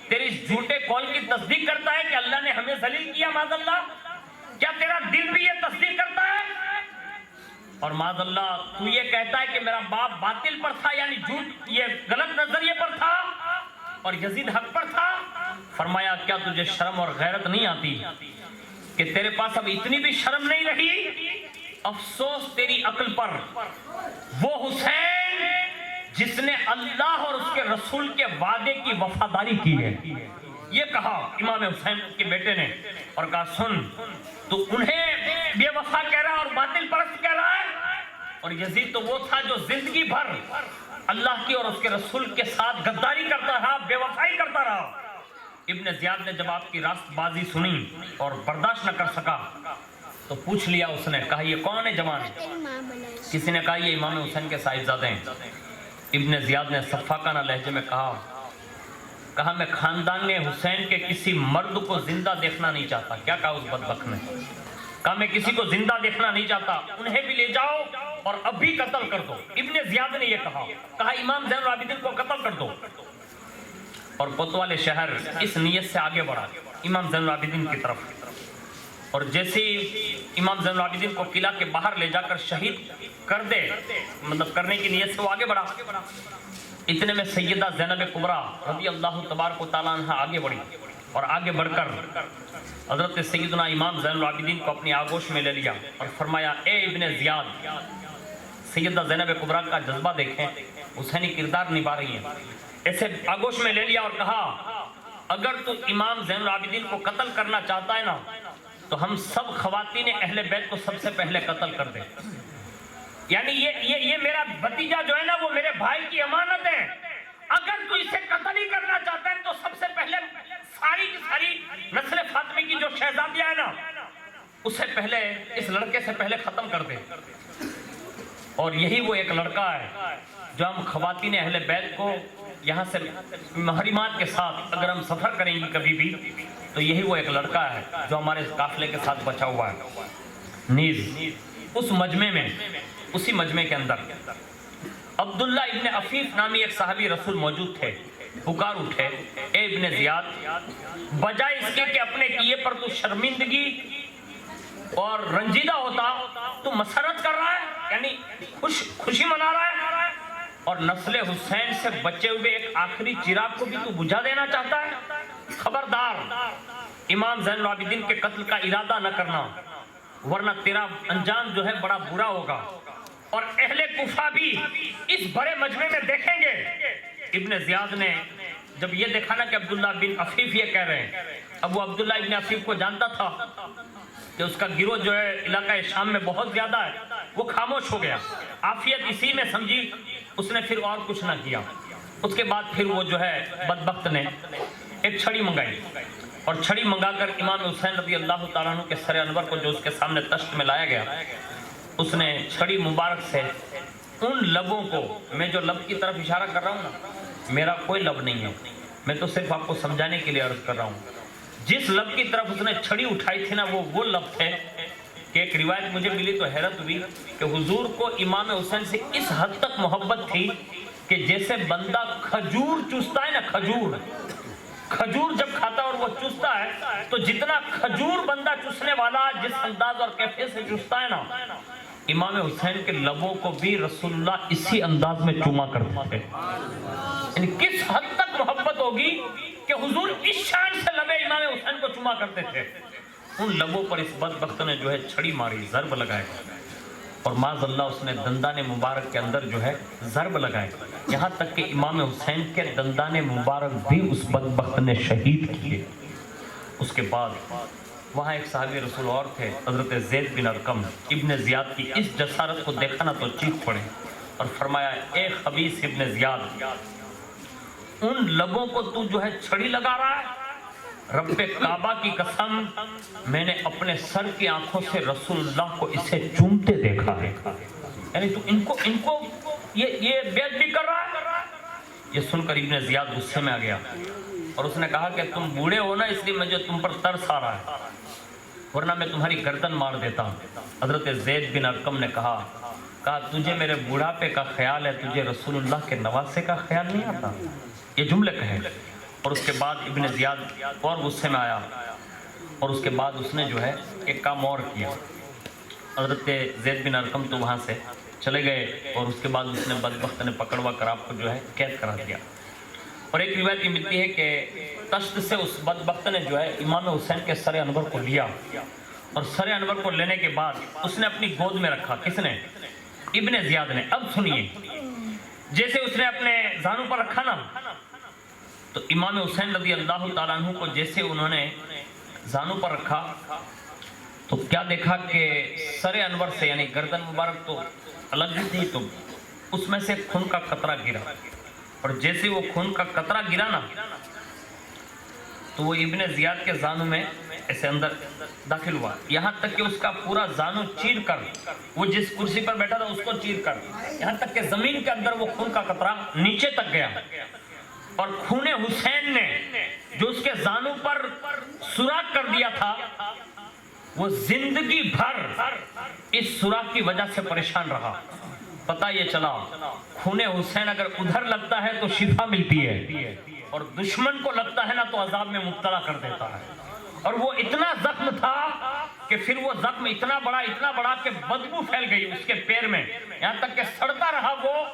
تیری جھوٹے قول کی تصدیق کرتا ہے کہ اللہ نے ہمیں ذلیل کیا؟ معاذ اللہ، کیا تیرا دل بھی یہ تصدیق کرتا ہے؟ اور معاذ اللہ تو یہ کہتا ہے کہ میرا باپ باطل پر تھا، یعنی جھوٹ، یہ غلط نظریے پر تھا اور یزید حق پر تھا؟ فرمایا، کیا تجھے شرم اور غیرت نہیں آتی کہ تیرے پاس اب اتنی بھی شرم نہیں رہی؟ افسوس تیری عقل پر، وہ حسین جس نے اللہ اور اس کے رسول کے وعدے کی وفاداری کی ہے۔ یہ کہا امام حسین کے بیٹے نے اور کہا، سن، تو انہیں بے وفا کہہ رہا ہے اور باطل پرست کہہ رہا ہے، اور یزید تو وہ تھا جو زندگی بھر اللہ کی اور اس کے رسول کے ساتھ غداری کرتا رہا، بے وفائی کرتا رہا۔ ابن زیاد نے جب آپ کی راست بازی سنی اور برداشت نہ کر سکا تو پوچھ لیا، اس نے کہا، یہ کون ہے جوان؟ کسی نے کہا، یہ امام حسین کے صاحبزادے ہیں۔ ابن زیاد نے صفاقانہ لہجے میں کہا، میں خاندان حسین کے کسی مرد کو زندہ دیکھنا نہیں چاہتا۔ کیا کہا اس بدبخت نے؟ کہا، میں کسی کو زندہ دیکھنا نہیں چاہتا، انہیں بھی لے جاؤ اور ابھی قتل کر دو۔ ابن زیاد نے یہ کہا امام زین العابدین کو قتل کر دو۔ اور کوتوال شہر اس نیت سے آگے بڑھا امام زین العابدین کی طرف، اور جیسے امام زین العابدین کو قلعہ کے باہر لے جا کر شہید کر دے، مطلب کرنے کی نیت سے وہ آگے بڑھا، اتنے میں سیدہ زینب کبریٰ رضی اللہ تبارک و تعالیٰ عنہ آگے بڑھی، اور آگے بڑھ کر حضرت سیدنا امام زین العابدین کو اپنی آغوش میں لے لیا اور فرمایا، اے ابن زیاد، سیدہ زینب کبریٰ کا جذبہ دیکھیں، حسینی کردار نبھا رہی ہیں۔ ایسے آغوش میں لے لیا اور کہا، اگر تو امام زین العابدین کو قتل کرنا چاہتا ہے نا، تو ہم سب خواتین اہل بیت کو سب سے پہلے قتل کر دیں۔ یعنی یہ میرا بھتیجا جو ہے نا، وہ میرے بھائی کی امانت ہے، اگر تو اسے قتل ہی کرنا چاہتا ہے تو سب سے پہلے ساری کی ساری نسل فاطمی کی جو شہزادیاں ہیں نا، اسے پہلے، اس لڑکے سے پہلے ختم کر دے۔ اور یہی وہ ایک لڑکا ہے جو ہم خواتین اہل بیت کو یہاں سے محرمات کے ساتھ اگر ہم سفر کریں گی کبھی بھی، تو یہی وہ ایک لڑکا ہے جو ہمارے قافلے کے ساتھ بچا ہوا ہے۔ نیز اس مجمع میں، اسی مجمع کے اندر عبداللہ ابن عفیف نامی ایک صحابی رسول موجود تھے۔ پکار اٹھے، اے ابن زیاد، بجائے اس کے کہ اپنے کیے پر تو شرمندگی اور رنجیدہ ہوتا، تو مسرت کر رہا ہے، یعنی خوشی منا رہا ہے، اور نسل حسین سے بچے ہوئے ایک آخری چراغ کو بھی تو بجھا دینا چاہتا ہے۔ خبردار، امام زین العابدین کے قتل کا ارادہ نہ کرنا، ورنہ تیرا انجام جو ہے بڑا برا ہوگا، اور اہل کوفہ بھی اس بڑے مجمع میں دیکھیں گے۔ ابن زیاد نے جب یہ دیکھا نا کہ عبداللہ بن عفیف یہ کہہ رہے ہیں، اب وہ عبداللہ ابن عفیف کو جانتا تھا کہ اس کا گروہ جو ہے علاقہ شام میں بہت زیادہ ہے، وہ خاموش ہو گیا، عافیت اسی میں سمجھی، اس نے پھر اور کچھ نہ کیا۔ اس کے بعد پھر وہ جو ہے بدبخت نے ایک چھڑی منگائی، اور چھڑی منگا کر امام حسین رضی اللہ تعالیٰ عنہ کے سر انور کو جو اس کے سامنے تشت میں لایا گیا، اس نے چھڑی مبارک سے ان لبوں کو، میں جو لب کی طرف اشارہ کر رہا ہوں نا، میرا کوئی لب نہیں ہے، میں تو صرف آپ کو سمجھانے کے لیے عرض کر رہا ہوں، جس لب کی طرف اس نے چھڑی اٹھائی تھی نا، وہ لب تھے کہ ایک روایت مجھے ملی تو حیرت ہوئی کہ حضور کو امام حسین سے اس حد تک محبت تھی کہ جیسے بندہ کھجور چوستا ہے نا، کھجور جب کھاتا ہے اور وہ چوستا ہے، تو جتنا کھجور بندہ چوسنے والا جس انداز اور کیفیت سے چوستا ہے نا، امام حسین کے لبوں کو بھی رسول اللہ اسی انداز میں چوما کرتے تھے. یعنی کس حد تک محبت ہوگی کہ حضور اس شان سے لبے امام حسین کو چوما کرتے تھے. ان لبوں پر اس بدبخت نے جو ہے چھڑی ماری، ضرب لگائے، اور معاذ اللہ اس نے دندان مبارک کے اندر جو ہے ضرب لگائے، یہاں تک کہ امام حسین کے دندان مبارک بھی اس بدبخت نے شہید کیے. اس کے بعد وہاں ایک صحابی رسول اور تھے، حضرت زید بن ارقم ابن زیاد کی اس جسارت کو دیکھا نا تو چیخ پڑے اور فرمایا اے خبیث ابن زیاد، ان لبوں کو تو جو ہے چھڑی لگا رہا ہے؟ رب کعبہ کی قسم میں نے اپنے سر کی آنکھوں سے رسول اللہ کو اسے چومتے دیکھا ہے. یعنی تو ان کو یہ بے ادبی کر رہا ہے. یہ سن کر ابن زیاد غصے میں آ گیا اور اس نے کہا کہ تم بوڑھے ہو نا، اس لیے مجھے تم پر ترس آ رہا ہے، ورنہ میں تمہاری گردن مار دیتا ہوں. حضرت زید بن ارقم نے کہا تجھے میرے بوڑھاپے کا خیال ہے، تجھے رسول اللہ کے نواسے کا خیال نہیں آتا؟ یہ جملے کہے. اور اس کے بعد ابن زیاد اور غصے میں آیا اور اس کے بعد اس نے جو ہے ایک کام اور کیا. حضرت زید بن ارقم تو وہاں سے چلے گئے اور اس کے بعد اس نے بدبخت نے پکڑوا کر آپ کو جو ہے قید کرا دیا. اور ایک روایت یہ ملتی ہے کہ تشت سے اس بدبخت نے جو ہے امام حسین کے سر انور کو لیا اور سر انور کو لینے کے بعد اس نے اپنی گود میں رکھا. کس نے؟ ابن زیاد نے. اب سنیے، جیسے اس نے اپنے زانوں پر رکھا نا تو امام حسین رضی اللہ تعالیٰ عنہ کو جیسے انہوں نے زانوں پر رکھا تو کیا دیکھا کہ سر انور سے یعنی گردن مبارک تو الگ ہی تھی، تو اس میں سے خون کا قطرہ گرا، اور جیسے وہ خون کا قطرہ گرا نا تو وہ ابن زیاد کے زانوں میں ایسے اندر داخل ہوا، یہاں تک کہ اس کا پورا زانو چیر کر، وہ جس کرسی پر بیٹھا تھا اس کو چیر کر، یہاں تک کہ زمین کے اندر وہ خون کا قطرہ نیچے تک گیا. اور خون حسین نے جو اس کے زانوں پر سوراخ کر دیا تھا وہ زندگی بھر اس سوراخ کی وجہ سے پریشان رہا. پتہ یہ چلا خون حسین اگر ادھر لگتا ہے تو شفا ملتی ہے اور دشمن کو لگتا ہے نا تو عذاب میں مبتلا کر دیتا ہے. اور وہ اتنا زخم تھا کہ پھر وہ زخم اتنا بڑا کہ بدبو پھیل گئی اس کے پیر میں، یہاں تک کہ سڑتا رہا وہ،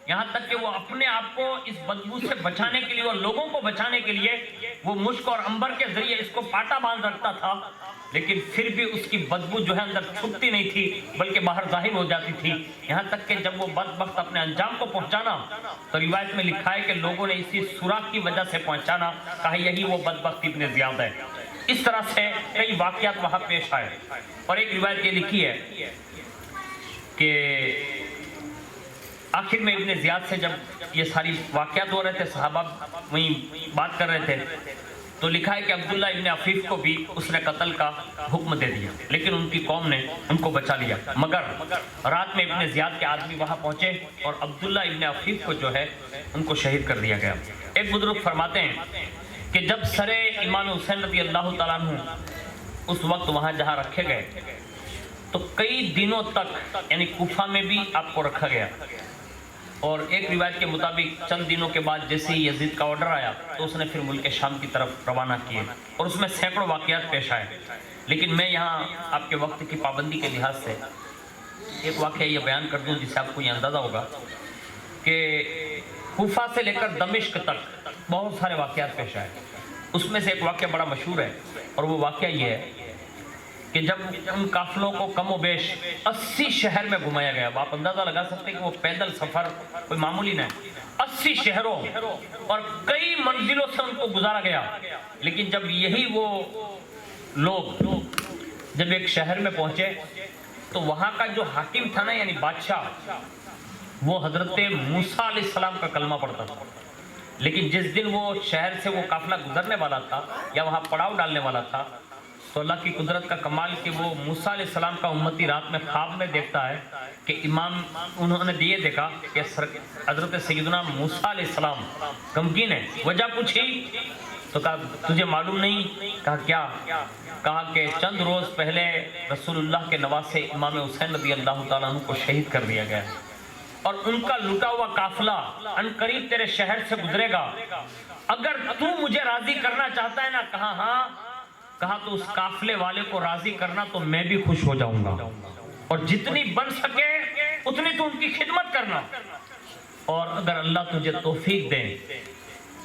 یہاں تک کہ وہ اپنے آپ کو اس بدبو سے بچانے کے لیے اور لوگوں کو بچانے کے لیے وہ مشک اور عنبر کے ذریعے اس کو پاٹا باندھ رکھتا تھا، لیکن پھر بھی اس کی بدبو جو ہے اندر چھپتی نہیں تھی بلکہ باہر ظاہر ہو جاتی تھی. یہاں تک کہ جب وہ بدبخت اپنے انجام کو پہنچانا تو روایت میں لکھا ہے کہ لوگوں نے اسی سوراخ کی وجہ سے پہنچانا، کہا یہی وہ بدبخت ابن زیاد ہے. اس طرح سے کئی واقعات وہاں پیش آئے. اور ایک روایت یہ لکھی ہے کہ آخر میں ابن زیاد سے جب یہ ساری واقعات ہو رہے تھے، صحابہ وہیں بات کر رہے تھے، تو لکھا ہے کہ عبداللہ ابن عفیف کو بھی اس نے قتل کا حکم دے دیا، لیکن ان کی قوم نے ان کو بچا لیا. مگر رات میں ابن زیاد کے آدمی وہاں پہنچے اور عبداللہ ابن عفیف کو جو ہے ان کو شہید کر دیا گیا. ایک بزرگ فرماتے ہیں کہ جب سر امام حسین رضی اللہ تعالیٰ عنہ اس وقت وہاں جہاں رکھے گئے تو کئی دنوں تک یعنی کوفہ میں بھی آپ کو رکھا گیا. اور ایک روایت کے مطابق چند دنوں کے بعد جیسے ہی یزید کا آرڈر آیا تو اس نے پھر ملک شام کی طرف روانہ کیے اور اس میں سینکڑوں واقعات پیش آئے. لیکن میں یہاں آپ کے وقت کی پابندی کے لحاظ سے ایک واقعہ یہ بیان کر دوں جس سے آپ کو یہ اندازہ ہوگا کہ کوفہ سے لے کر دمشق تک بہت سارے واقعات پیش آئے. اس میں سے ایک واقعہ بڑا مشہور ہے اور وہ واقعہ یہ ہے کہ جب ان قافلوں کو کم و بیش 80 شہر میں گھمایا گیا. آپ اندازہ لگا سکتے ہیں کہ وہ پیدل سفر کوئی معمولی نہیں، 80 شہروں اور کئی منزلوں سے ان کو گزارا گیا. لیکن جب یہی وہ لوگ جب ایک شہر میں پہنچے تو وہاں کا جو حاکم تھا نا یعنی بادشاہ، وہ حضرت موسیٰ علیہ السلام کا کلمہ پڑھتا تھا. لیکن جس دن وہ شہر سے وہ قافلہ گزرنے والا تھا یا وہاں پڑاؤ ڈالنے والا تھا تو اللہ کی قدرت کا کمال کہ وہ موسیٰ علیہ السلام کا امتی رات میں خواب میں دیکھتا ہے کہ امام انہوں نے یہ دیکھا کہ حضرت سیدنا موسیٰ علیہ السلام غمگین ہے. وجہ پوچھی تو کہا تجھے معلوم نہیں؟ کہا کیا؟ کہا کہ چند روز پہلے رسول اللہ کے نواسے امام حسین رضی اللہ تعالیٰ عنہ کو شہید کر دیا گیا اور ان کا لٹا ہوا قافلہ عنقریب تیرے شہر سے گزرے گا. اگر تو مجھے راضی کرنا چاہتا ہے نا؟ کہا ہاں. کہا تو اس قافلے والے کو راضی کرنا تو میں بھی خوش ہو جاؤں گا. اور جتنی بن سکے اتنی تو ان کی خدمت کرنا، اور اگر اللہ تجھے توفیق دے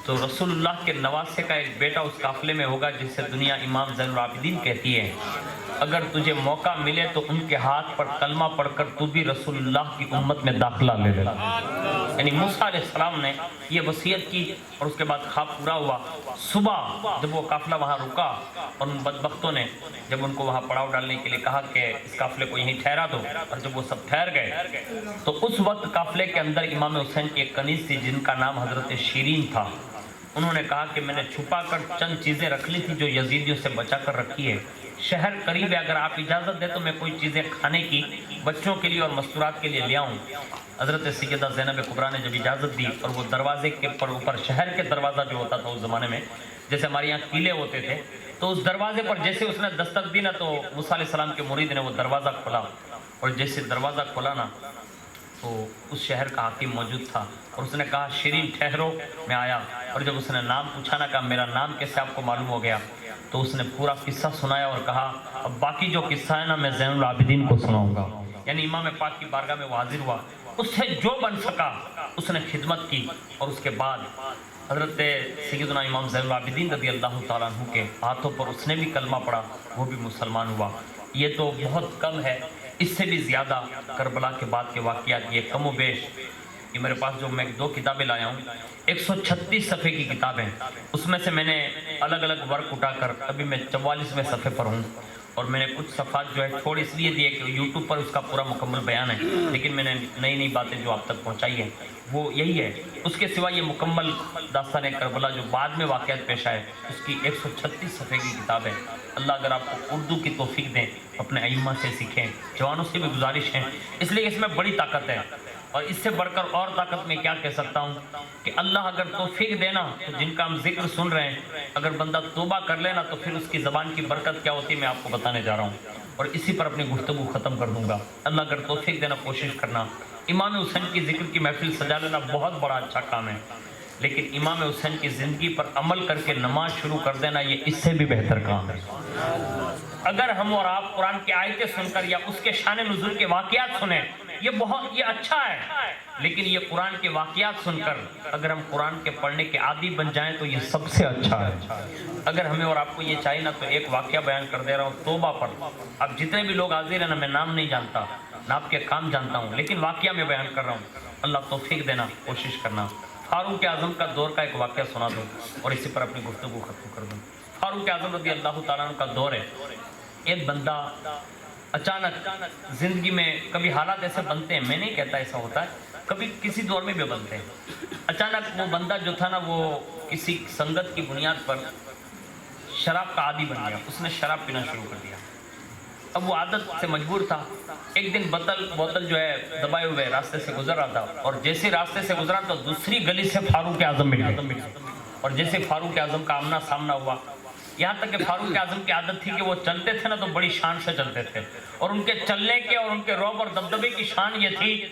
تو رسول اللہ کے نواسے کا ایک بیٹا اس قافلے میں ہوگا جسے دنیا امام زین العابدین کہتی ہے، اگر تجھے موقع ملے تو ان کے ہاتھ پر کلمہ پڑھ کر تو بھی رسول اللہ کی امت میں داخلہ لے لے۔ یعنی موسیٰ علیہ السلام نے یہ وصیت کی اور اس کے بعد خواب پورا ہوا۔ صبح جب وہ قافلہ وہاں رکا اور ان بدبختوں نے جب ان کو وہاں پڑاؤ ڈالنے کے لیے کہا کہ اس قافلے کو یہیں ٹھہرا دو، اور جب وہ سب ٹھہر گئے تو اس وقت قافلے کے اندر امام حسین کی ایک کنیز تھی جن کا نام حضرت شیرین تھا۔ انہوں نے کہا کہ میں نے چھپا کر چند چیزیں رکھ لی تھی جو یزیدیوں سے بچا کر رکھی ہے، شہر قریب ہے، اگر آپ اجازت دیں تو میں کوئی چیزیں کھانے کی بچوں کے لیے اور مستورات کے لیے لے آؤں۔ حضرت سیدہ زینب کبریٰ نے جب اجازت دی اور وہ دروازے کے اوپر شہر کے دروازہ جو ہوتا تھا اس زمانے میں جیسے ہمارے یہاں قلعے ہوتے تھے، تو اس دروازے پر جیسے اس نے دستک دی نا تو موسیٰ علیہ السلام کے مرید نے وہ دروازہ کھولا، اور جیسے دروازہ کھولا نا تو اس شہر کا حاکم موجود تھا، اور اس نے کہا شیرین ٹھہرو میں آیا، اور جب اس نے نام پوچھا نا، کہا میرا نام کیسے آپ کو معلوم ہو گیا، تو اس نے پورا قصہ سنایا اور کہا اب باقی جو قصہ ہے نا میں زین العابدین کو سناؤں گا۔ یعنی امام پاک کی بارگاہ میں وہ حاضر ہوا، اس سے جو بن سکا اس نے خدمت کی، اور اس کے بعد حضرت سیدنا امام زین العابدین رضی اللہ تعالیٰ عنہ کے ہاتھوں پر اس نے بھی کلمہ پڑھا، وہ بھی مسلمان ہوا۔ یہ تو بہت کم ہے، اس سے بھی زیادہ کربلا کے بعد کے واقعات یہ کم و بیش۔ یہ میرے پاس جو میں 2 کتابیں لایا ہوں 136 صفحے کی کتابیں، اس میں سے میں نے الگ الگ ورق اٹھا کر ابھی میں 44ویں صفحے پر ہوں، اور میں نے کچھ صفحات جو ہے چھوڑ اس لیے دیے کہ یوٹیوب پر اس کا پورا مکمل بیان ہے، لیکن میں نے نئی نئی باتیں جو آپ تک پہنچائی ہیں وہ یہی ہے۔ اس کے سوا یہ مکمل داستان کربلا جو بعد میں واقعات پیش آئے اس کی 136 صفحے کی کتاب ہے۔ اللہ اگر آپ کو اردو کی توفیق دیں اپنے ائمہ سے سیکھیں، جوانوں سے بھی گزارش ہے، اس لیے اس میں بڑی طاقت ہے، اور اس سے بڑھ کر اور طاقت میں کیا کہہ سکتا ہوں کہ اللہ اگر توفیق دینا تو جن کا ہم ذکر سن رہے ہیں اگر بندہ توبہ کر لینا تو پھر اس کی زبان کی برکت کیا ہوتی ہے میں آپ کو بتانے جا رہا ہوں، اور اسی پر اپنی گفتگو ختم کر دوں گا۔ اللہ اگر توفیق دینا کوشش کرنا، امام حسین کی ذکر کی محفل سجا لینا بہت بڑا اچھا کام ہے، لیکن امام حسین کی زندگی پر عمل کر کے نماز شروع کر دینا یہ اس سے بھی بہتر کام ہے۔ اگر ہم اور آپ قرآن کی آیتیں سن کر یا اس کے شان نزول کے واقعات سنیں یہ اچھا ہے، لیکن یہ قرآن کے واقعات سن کر اگر ہم قرآن کے پڑھنے کے عادی بن جائیں تو یہ سب سے اچھا ہے۔ اگر ہمیں اور آپ کو یہ چاہیے نا تو ایک واقعہ بیان کر دے رہا ہوں توبہ پر۔ اب جتنے بھی لوگ حاضر ہیں نا میں نام نہیں جانتا نہ آپ کے کام جانتا ہوں، لیکن واقعہ میں بیان کر رہا ہوں، اللہ توفیق دینا کوشش کرنا۔ فاروق اعظم کا دور کا ایک واقعہ سنا دو اور اسی پر اپنی گفتگو ختم کر دوں۔ فاروق اعظم رضی اللہ تعالیٰ عنہ کا دور ہے، ایک بندہ اچانک زندگی میں کبھی حالات ایسے بنتے ہیں، میں نہیں کہتا ایسا ہوتا ہے، کبھی کسی دور میں بھی بنتے ہیں، اچانک وہ بندہ جو تھا نا وہ کسی سنگت کی بنیاد پر شراب کا عادی بن گیا، اس نے شراب پینا شروع کر دیا۔ اب وہ عادت سے مجبور تھا، ایک دن بوتل جو ہے دبائے ہوئے راستے سے گزر رہا تھا، اور جیسے راستے سے گزرا تو دوسری گلی سے فاروق اعظم مل گئے، اور جیسے فاروق اعظم کا آمنا سامنا ہوا، یہاں تک کہ فاروق اعظم کی عادت تھی کہ وہ چلتے تھے نا تو بڑی شان سے چلتے تھے، اور ان کے چلنے کے اور ان کے رعب اور دبدبے کی شان یہ تھی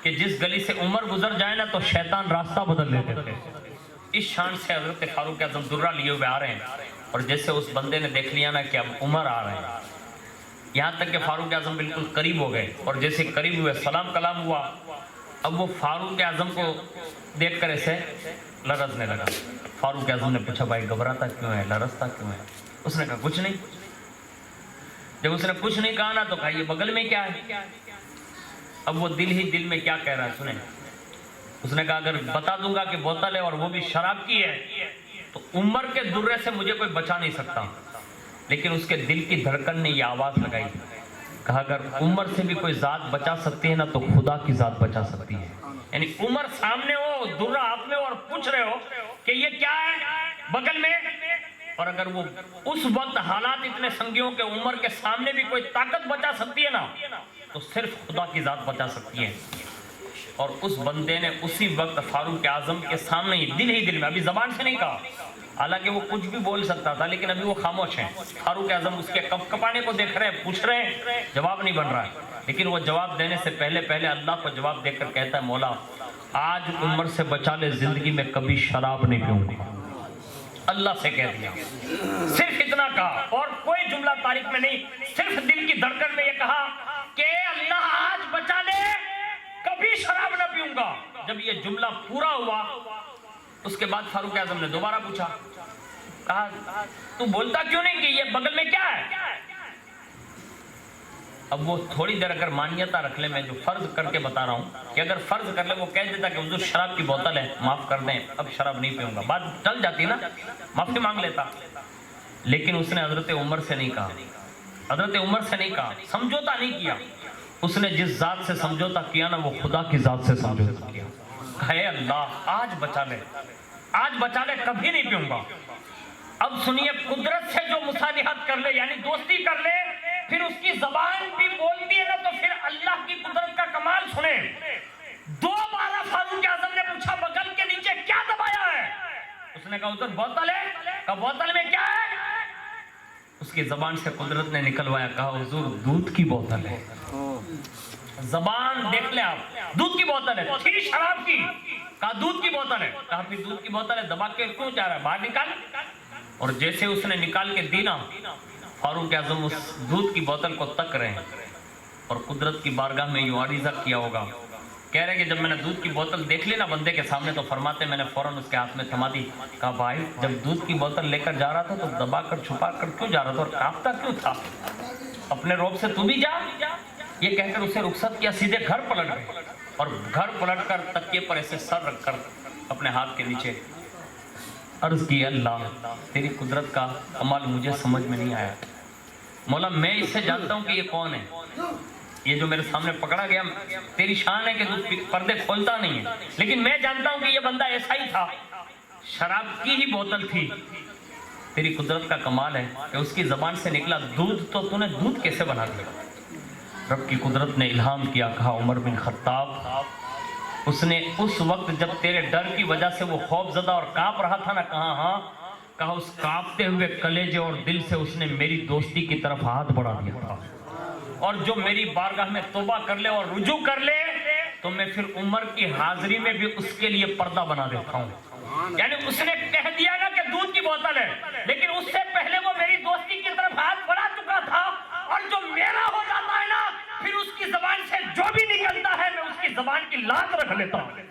کہ جس گلی سے عمر گزر جائے نا تو شیطان راستہ بدل لیتے تھے۔ اس شان سے حضرت فاروق اعظم درہ لیے ہوئے آ رہے ہیں، اور جیسے اس بندے نے دیکھ لیا نا کہ اب عمر آ رہے ہیں، یہاں تک کہ فاروق اعظم بالکل قریب ہو گئے، اور جیسے قریب ہوئے سلام کلام ہوا، اب وہ فاروق اعظم کو دیکھ کر ایسے لرزنے لگا۔ فاروق اعظم نے پوچھا بھائی گھبراتا کیوں ہے، لرزتا کیوں ہے؟ اس نے کہا کچھ نہیں۔ جب اس نے کچھ نہیں کہا نا تو کہا یہ بغل میں کیا ہے؟ اب وہ دل ہی دل میں کیا کہہ رہا ہے سنیں، اس نے کہا اگر بتا دوں گا کہ بوتل ہے اور وہ بھی شراب کی ہے تو عمر کے درے سے مجھے کوئی بچا نہیں سکتا، لیکن اس کے دل کی دھڑکن نے یہ آواز لگائی، کہا اگر عمر سے بھی کوئی ذات بچا سکتی ہے نا تو خدا کی ذات بچا سکتی ہے۔ یعنی عمر سامنے ہو، درہ آپ میں، اور پوچھ رہے ہو کہ یہ کیا ہے بغل میں، اور اگر وہ اس وقت حالات اتنے سنگیوں کے عمر کے سامنے بھی کوئی طاقت بچا سکتی ہے نا تو صرف خدا کی ذات بچا سکتی ہے۔ اور اس بندے نے اسی وقت فاروق اعظم کے سامنے ہی دل میں، ابھی زبان سے نہیں کہا، حالانکہ وہ کچھ بھی بول سکتا تھا لیکن ابھی وہ خاموش ہیں۔ فاروق اعظم اس کے کپ کپانے کو دیکھ رہے ہیں، پوچھ رہے ہیں، جواب نہیں بن رہا ہے، لیکن وہ جواب دینے سے پہلے اللہ کو جواب دے کر کہتا ہے مولا آج عمر سے بچا لے، زندگی میں کبھی شراب نہیں پیوں گا۔ اللہ سے کہہ دیا، صرف اتنا کہا اور کوئی جملہ تاریخ میں نہیں، صرف دل کی دھڑکن میں یہ کہا کہ اللہ جملہ پورا ہوا اس کے بعد فاروق اعظم نے دوبارہ پوچھا، کہا تو بولتا کیوں نہیں کہ یہ بغل میں کیا ہے؟ اب وہ تھوڑی دیر اگر مانیتا رکھ لے، میں جو فرض کر کے بتا رہا ہوں کہ اگر فرض کر لے وہ کہہ دیتا کہ حضور شراب کی بوتل ہے، معاف کر دیں اب شراب نہیں پیوں گا، بات ٹل جاتی نا، معافی مانگ لیتا. لیکن اس نے حضرت عمر سے نہیں کہا، حضرت عمر سے نہیں کہا، سمجھوتا نہیں کیا. اس نے جس ذات سے سمجھوتا کیا نا وہ خدا کی ذات سے سمجھوتا کیا. کہے اللہ آج بچا لے، آج بچا لے، کبھی نہیں پیوں گا. اب سنیے، قدرت سے جو مصالحت کر لے یعنی دوستی کر لے، پھر اس کی زبان بھی بولتی ہے نا، تو پھر اللہ کی قدرت کا کمال سنیں. دوبارہ فاروق اعظم نے پوچھا بغل کے نیچے کیا دبایا ہے؟ اس نے کہا ادھر بوتل ہے. کہا بوتل میں کیا ہے؟ اس کی زبان سے قدرت نے نکلوایا، کہا حضور دودھ کی بوتل ہے. زبان دیکھ لیں آپ، دودھ کی بوتل ہے، تھی شراب کی. کہا دودھ کی بوتل ہے. کہا پھر دودھ کی بوتل ہے دبا کے کیوں جا رہا ہے، باہر نکال. اور جیسے اس نے نکال کے دینا، فاروق اعظم اس دودھ کی بوتل کو تک رہے ہیں اور قدرت کی بارگاہ میں یوں عریضہ کیا ہوگا. کہہ رہے کہ جب میں نے دودھ کی بوتل دیکھ لی نا بندے کے سامنے تو فرماتے میں نے فوراً اس کے ہاتھ میں تھما دی. کہا بھائی جب دودھ کی بوتل لے کر جا رہا تھا تو دبا کر چھپا کر کیوں جا رہا تھا اور کانپتا کیوں تھا؟ اپنے روب سے تو بھی جا. یہ کہہ کر اسے رخصت کیا، سیدھے گھر پلٹ گئے اور گھر پلٹ کر تکیے پر ایسے سر رکھ کر اپنے ہاتھ کے نیچے عرض کی، اللہ تیری قدرت کا کمال مجھے سمجھ میں نہیں آیا. مولا میں اس سے جانتا ہوں کہ یہ کون ہے، یہ جو میرے سامنے پکڑا گیا تیری شان ہے کہ تو پردے کھولتا نہیں ہے، لیکن میں جانتا ہوں کہ یہ بندہ ایسا ہی تھا، شراب کی ہی بوتل تھی. تیری قدرت کا کمال ہے کہ اس کی زبان سے نکلا دودھ، تو تو نے دودھ کیسے بنا دیا؟ رب کی قدرت نے الہام کیا. کہا عمر بن خطاب، اس نے اس وقت جب تیرے ڈر کی وجہ سے وہ خوف زدہ اور کانپ رہا تھا نا، کہا ہاں، کہا اس کانپتے ہوئے کلیجے اور دل سے اس نے میری دوستی کی طرف ہاتھ بڑھا دیا تھا. اور جو میری بارگاہ میں توبہ کر لے اور رجوع کر لے تو میں پھر عمر کی حاضری میں بھی اس کے لیے پردہ بنا دیتا ہوں. یعنی اس نے کہہ دیا نا کہ دودھ کی بوتل ہے، لیکن اس سے پہلے وہ میری دوستی کی طرف ہاتھ بڑھا چکا تھا. اور جو میرا ہو جاتا ہے نا پھر اس کی زبان سے جو بھی نکلتا ہے میں اس کی زبان کی لات رکھ لیتا ہوں.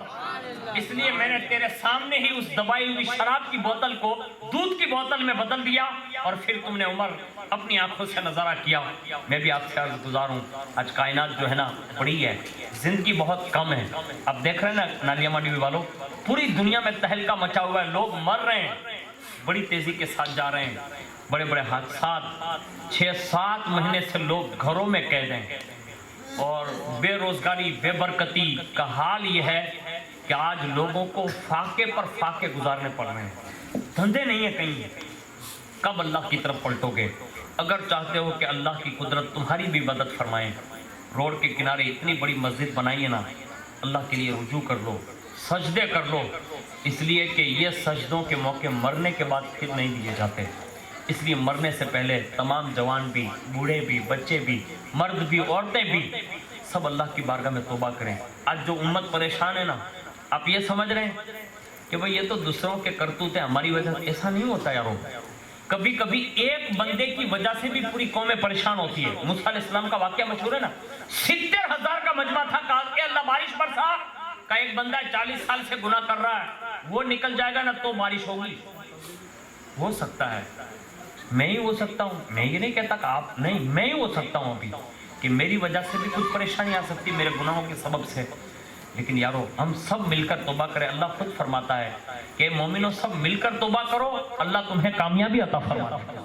اس لیے میں نے تیرے سامنے ہی اس دبائی ہوئی شراب کی بوتل کو دودھ کی بوتل میں بدل دیا. اور پھر تم نے عمر اپنی آنکھوں سے نظارہ کیا. میں بھی آپ سے عرض گزار ہوں، آج کائنات جو ہے نا بڑی ہے، زندگی بہت کم ہے. اب دیکھ رہے ہیں نا نالیما ٹی وی والوں، پوری دنیا میں تہلکہ مچا ہوا ہے، لوگ مر رہے ہیں، بڑی تیزی کے ساتھ جا رہے ہیں، بڑے بڑے حادثات، 6-7 مہینے سے لوگ گھروں میں قید ہیں اور بے روزگاری بے برکتی کا حال یہ ہے کہ آج لوگوں کو فاقے پر فاقے گزارنے پڑ رہے ہیں، دھندے نہیں ہیں کہیں. کب اللہ کی طرف پلٹو گے؟ اگر چاہتے ہو کہ اللہ کی قدرت تمہاری بھی مدد فرمائے، روڈ کے کنارے اتنی بڑی مسجد بنائیے نا، اللہ کے لیے رجوع کر لو، سجدے کر لو. اس لیے کہ یہ سجدوں کے موقع مرنے کے بعد پھر نہیں دیے جاتے. اس لیے مرنے سے پہلے تمام جوان بھی، بوڑھے بھی، بچے بھی، مرد بھی، عورتیں بھی، سب اللہ کی بارگاہ میں توبہ کریں. آج جو امت پریشان ہے نا، آپ یہ سمجھ رہے ہیں کہ بھئی یہ تو دوسروں کے کرتوت ہیں، ہماری وجہ سے. ایسا نہیں ہوتا یارو. کبھی کبھی ایک بندے کی وجہ سے بھی پوری قومیں پریشان ہوتی ہے. موسیٰ علیہ السلام کا واقعہ مشہور ہے نا، 70,000 کا مجمع تھا، کہا کہ اللہ بارش برسا. کا ایک بندہ 40 سال سے گناہ کر رہا ہے، وہ نکل جائے گا نا تو بارش ہوگی. ہو سکتا ہے، میں ہی ہو سکتا ہوں، میں یہ نہیں کہتا کہ آپ نہیں، میں ہی ہو سکتا ہوں ابھی کہ میری وجہ سے بھی کچھ پریشانی آ سکتی میرے گناہوں کے سبب سے. لیکن یارو ہم سب مل کر توبہ کریں. اللہ خود فرماتا ہے کہ مومنوں سب مل کر توبہ کرو، اللہ تمہیں کامیابی عطا فرماتا ہے.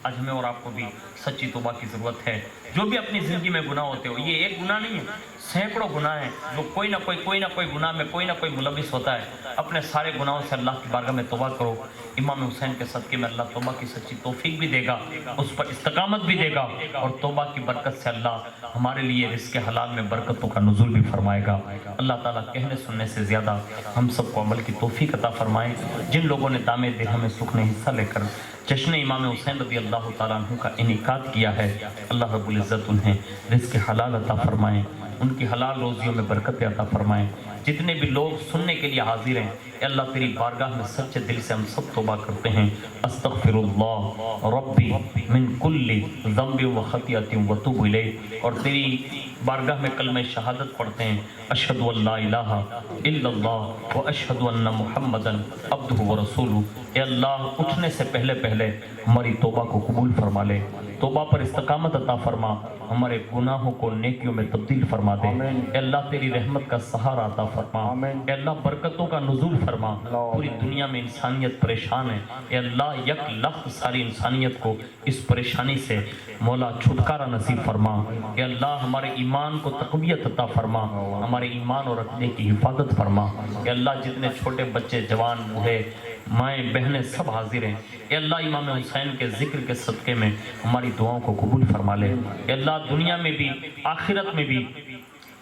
آج ہمیں اور آپ کو بھی سچی توبہ کی ضرورت ہے. جو بھی اپنی زندگی میں گناہ ہوتے ہو، یہ ایک گناہ نہیں ہے، سینکڑوں گناہ ہیں جو کوئی نہ کوئی گناہ میں کوئی نہ کوئی ملوث ہوتا ہے. اپنے سارے گناہوں سے اللہ کی بارگاہ میں توبہ کرو. امام حسین کے صدقے میں اللہ توبہ کی سچی توفیق بھی دے گا، اس پر استقامت بھی دے گا، اور توبہ کی برکت سے اللہ ہمارے لیے رزق حلال میں برکتوں کا نزول بھی فرمائے گا. اللہ تعالیٰ کہنے سننے سے زیادہ ہم سب کو عمل کی توفیق عطا فرمائے. جن لوگوں نے دام درہم سکھ میں حصہ لے کر جشن امام حسین رضی اللہ تعالیٰ عنہ کا انعقاد کیا ہے، اللہ رب العزت انہیں رزق حلال عطا فرمائے، ان کی حلال روزیوں میں برکت عطا فرمائے. جتنے بھی لوگ سننے کے لیے حاضر ہیں اے اللہ تیری بارگاہ میں سچے دل سے ہم سب توبہ کرتے ہیں استغفر اللہ ربی من کل ذنب و خطیئۃ واتوب الیہ، اور تیری بارگاہ میں کلمہ شہادت پڑھتے ہیں اشہد ان لا الہ الا اللہ و اشہد ان محمدا عبدہ و رسولہ۔ اے اللہ اٹھنے سے پہلے ہماری توبہ کو قبول فرما لے، توبہ پر استقامت عطا فرما، ہمارے گناہوں کو نیکیوں میں تبدیل فرما دے، اے اللہ تیری رحمت کا سہارا عطا فرما، اے اللہ برکتوں کا نزول فرما۔ پوری دنیا میں انسانیت پریشان ہے، اے اللہ یک لخت ساری انسانیت کو اس پریشانی سے مولا چھٹکارا نصیب فرما، اے اللہ ہمارے ایمان کو تقویت عطا فرما، ہمارے ایمان اور عقیدے کی حفاظت فرما، اے اللہ جتنے چھوٹے بچے جوان بوڑھے مائیں بہنیں سب حاضر ہیں، اے اللہ امام حسین کے ذکر کے صدقے میں ہماری دعاؤں کو قبول فرما لے، اے اللہ دنیا میں بھی آخرت میں بھی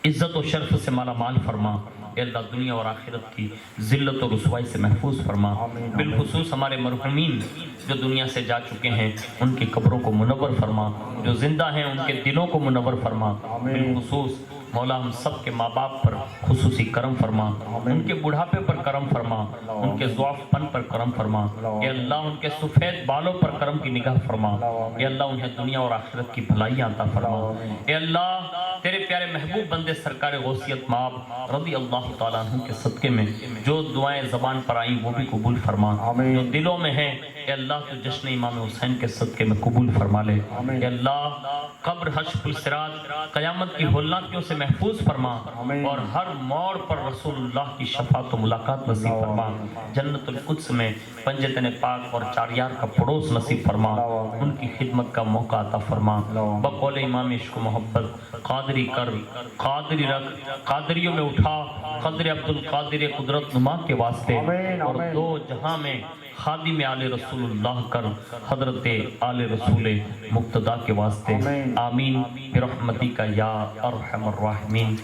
عزت و شرف سے مالا مال فرما، اے اللہ دنیا اور آخرت کی ذلت و رسوائی سے محفوظ فرما، بالخصوص ہمارے مرحومین جو دنیا سے جا چکے ہیں ان کی قبروں کو منور فرما، جو زندہ ہیں ان کے دلوں کو منور فرما، بالخصوص مولا ہم سب کے ماں باپ پر خصوصی کرم فرما، ان کے بڑھاپے پر کرم فرما، ان کے ضعف پن پر کرم فرما، اے اللہ ان کے سفید بالوں پر کرم کی نگاہ فرما، اے اللہ انہیں دنیا اور آخرت کی بھلائیاں عطا فرما، اے اللہ تیرے پیارے محبوب بندے سرکار غوثیت مآب رضی اللہ تعالیٰ عنہ کے صدقے میں جو دعائیں زبان پر آئیں وہ بھی قبول فرما، جو دلوں میں ہیں اے اللہ تو جشن امام حسین کے صدقے میں قبول فرما لے، اے اللہ قبر حشر الصراط قیامت کی ہولناکیوں سے محفوظ فرما، اور ہر موڑ پر رسول اللہ کی شفاعت و ملاقات نصیب فرما، جنت القدس میں پنجتن پاک اور چاریار کا پڑوس نصیب فرما، ان کی خدمت کا موقع عطا فرما، بقول امام عشق و محبت قادری کر قادری رکھ، قادریوں میں اٹھا قدر عبد القادر قدرت نما کے واسطے، اور دو جہاں میں خادم آل رسول اللہ کر حضرت آل رسول مقتدی کے واسطے، آمین برحمتک یا ارحم الراحمین۔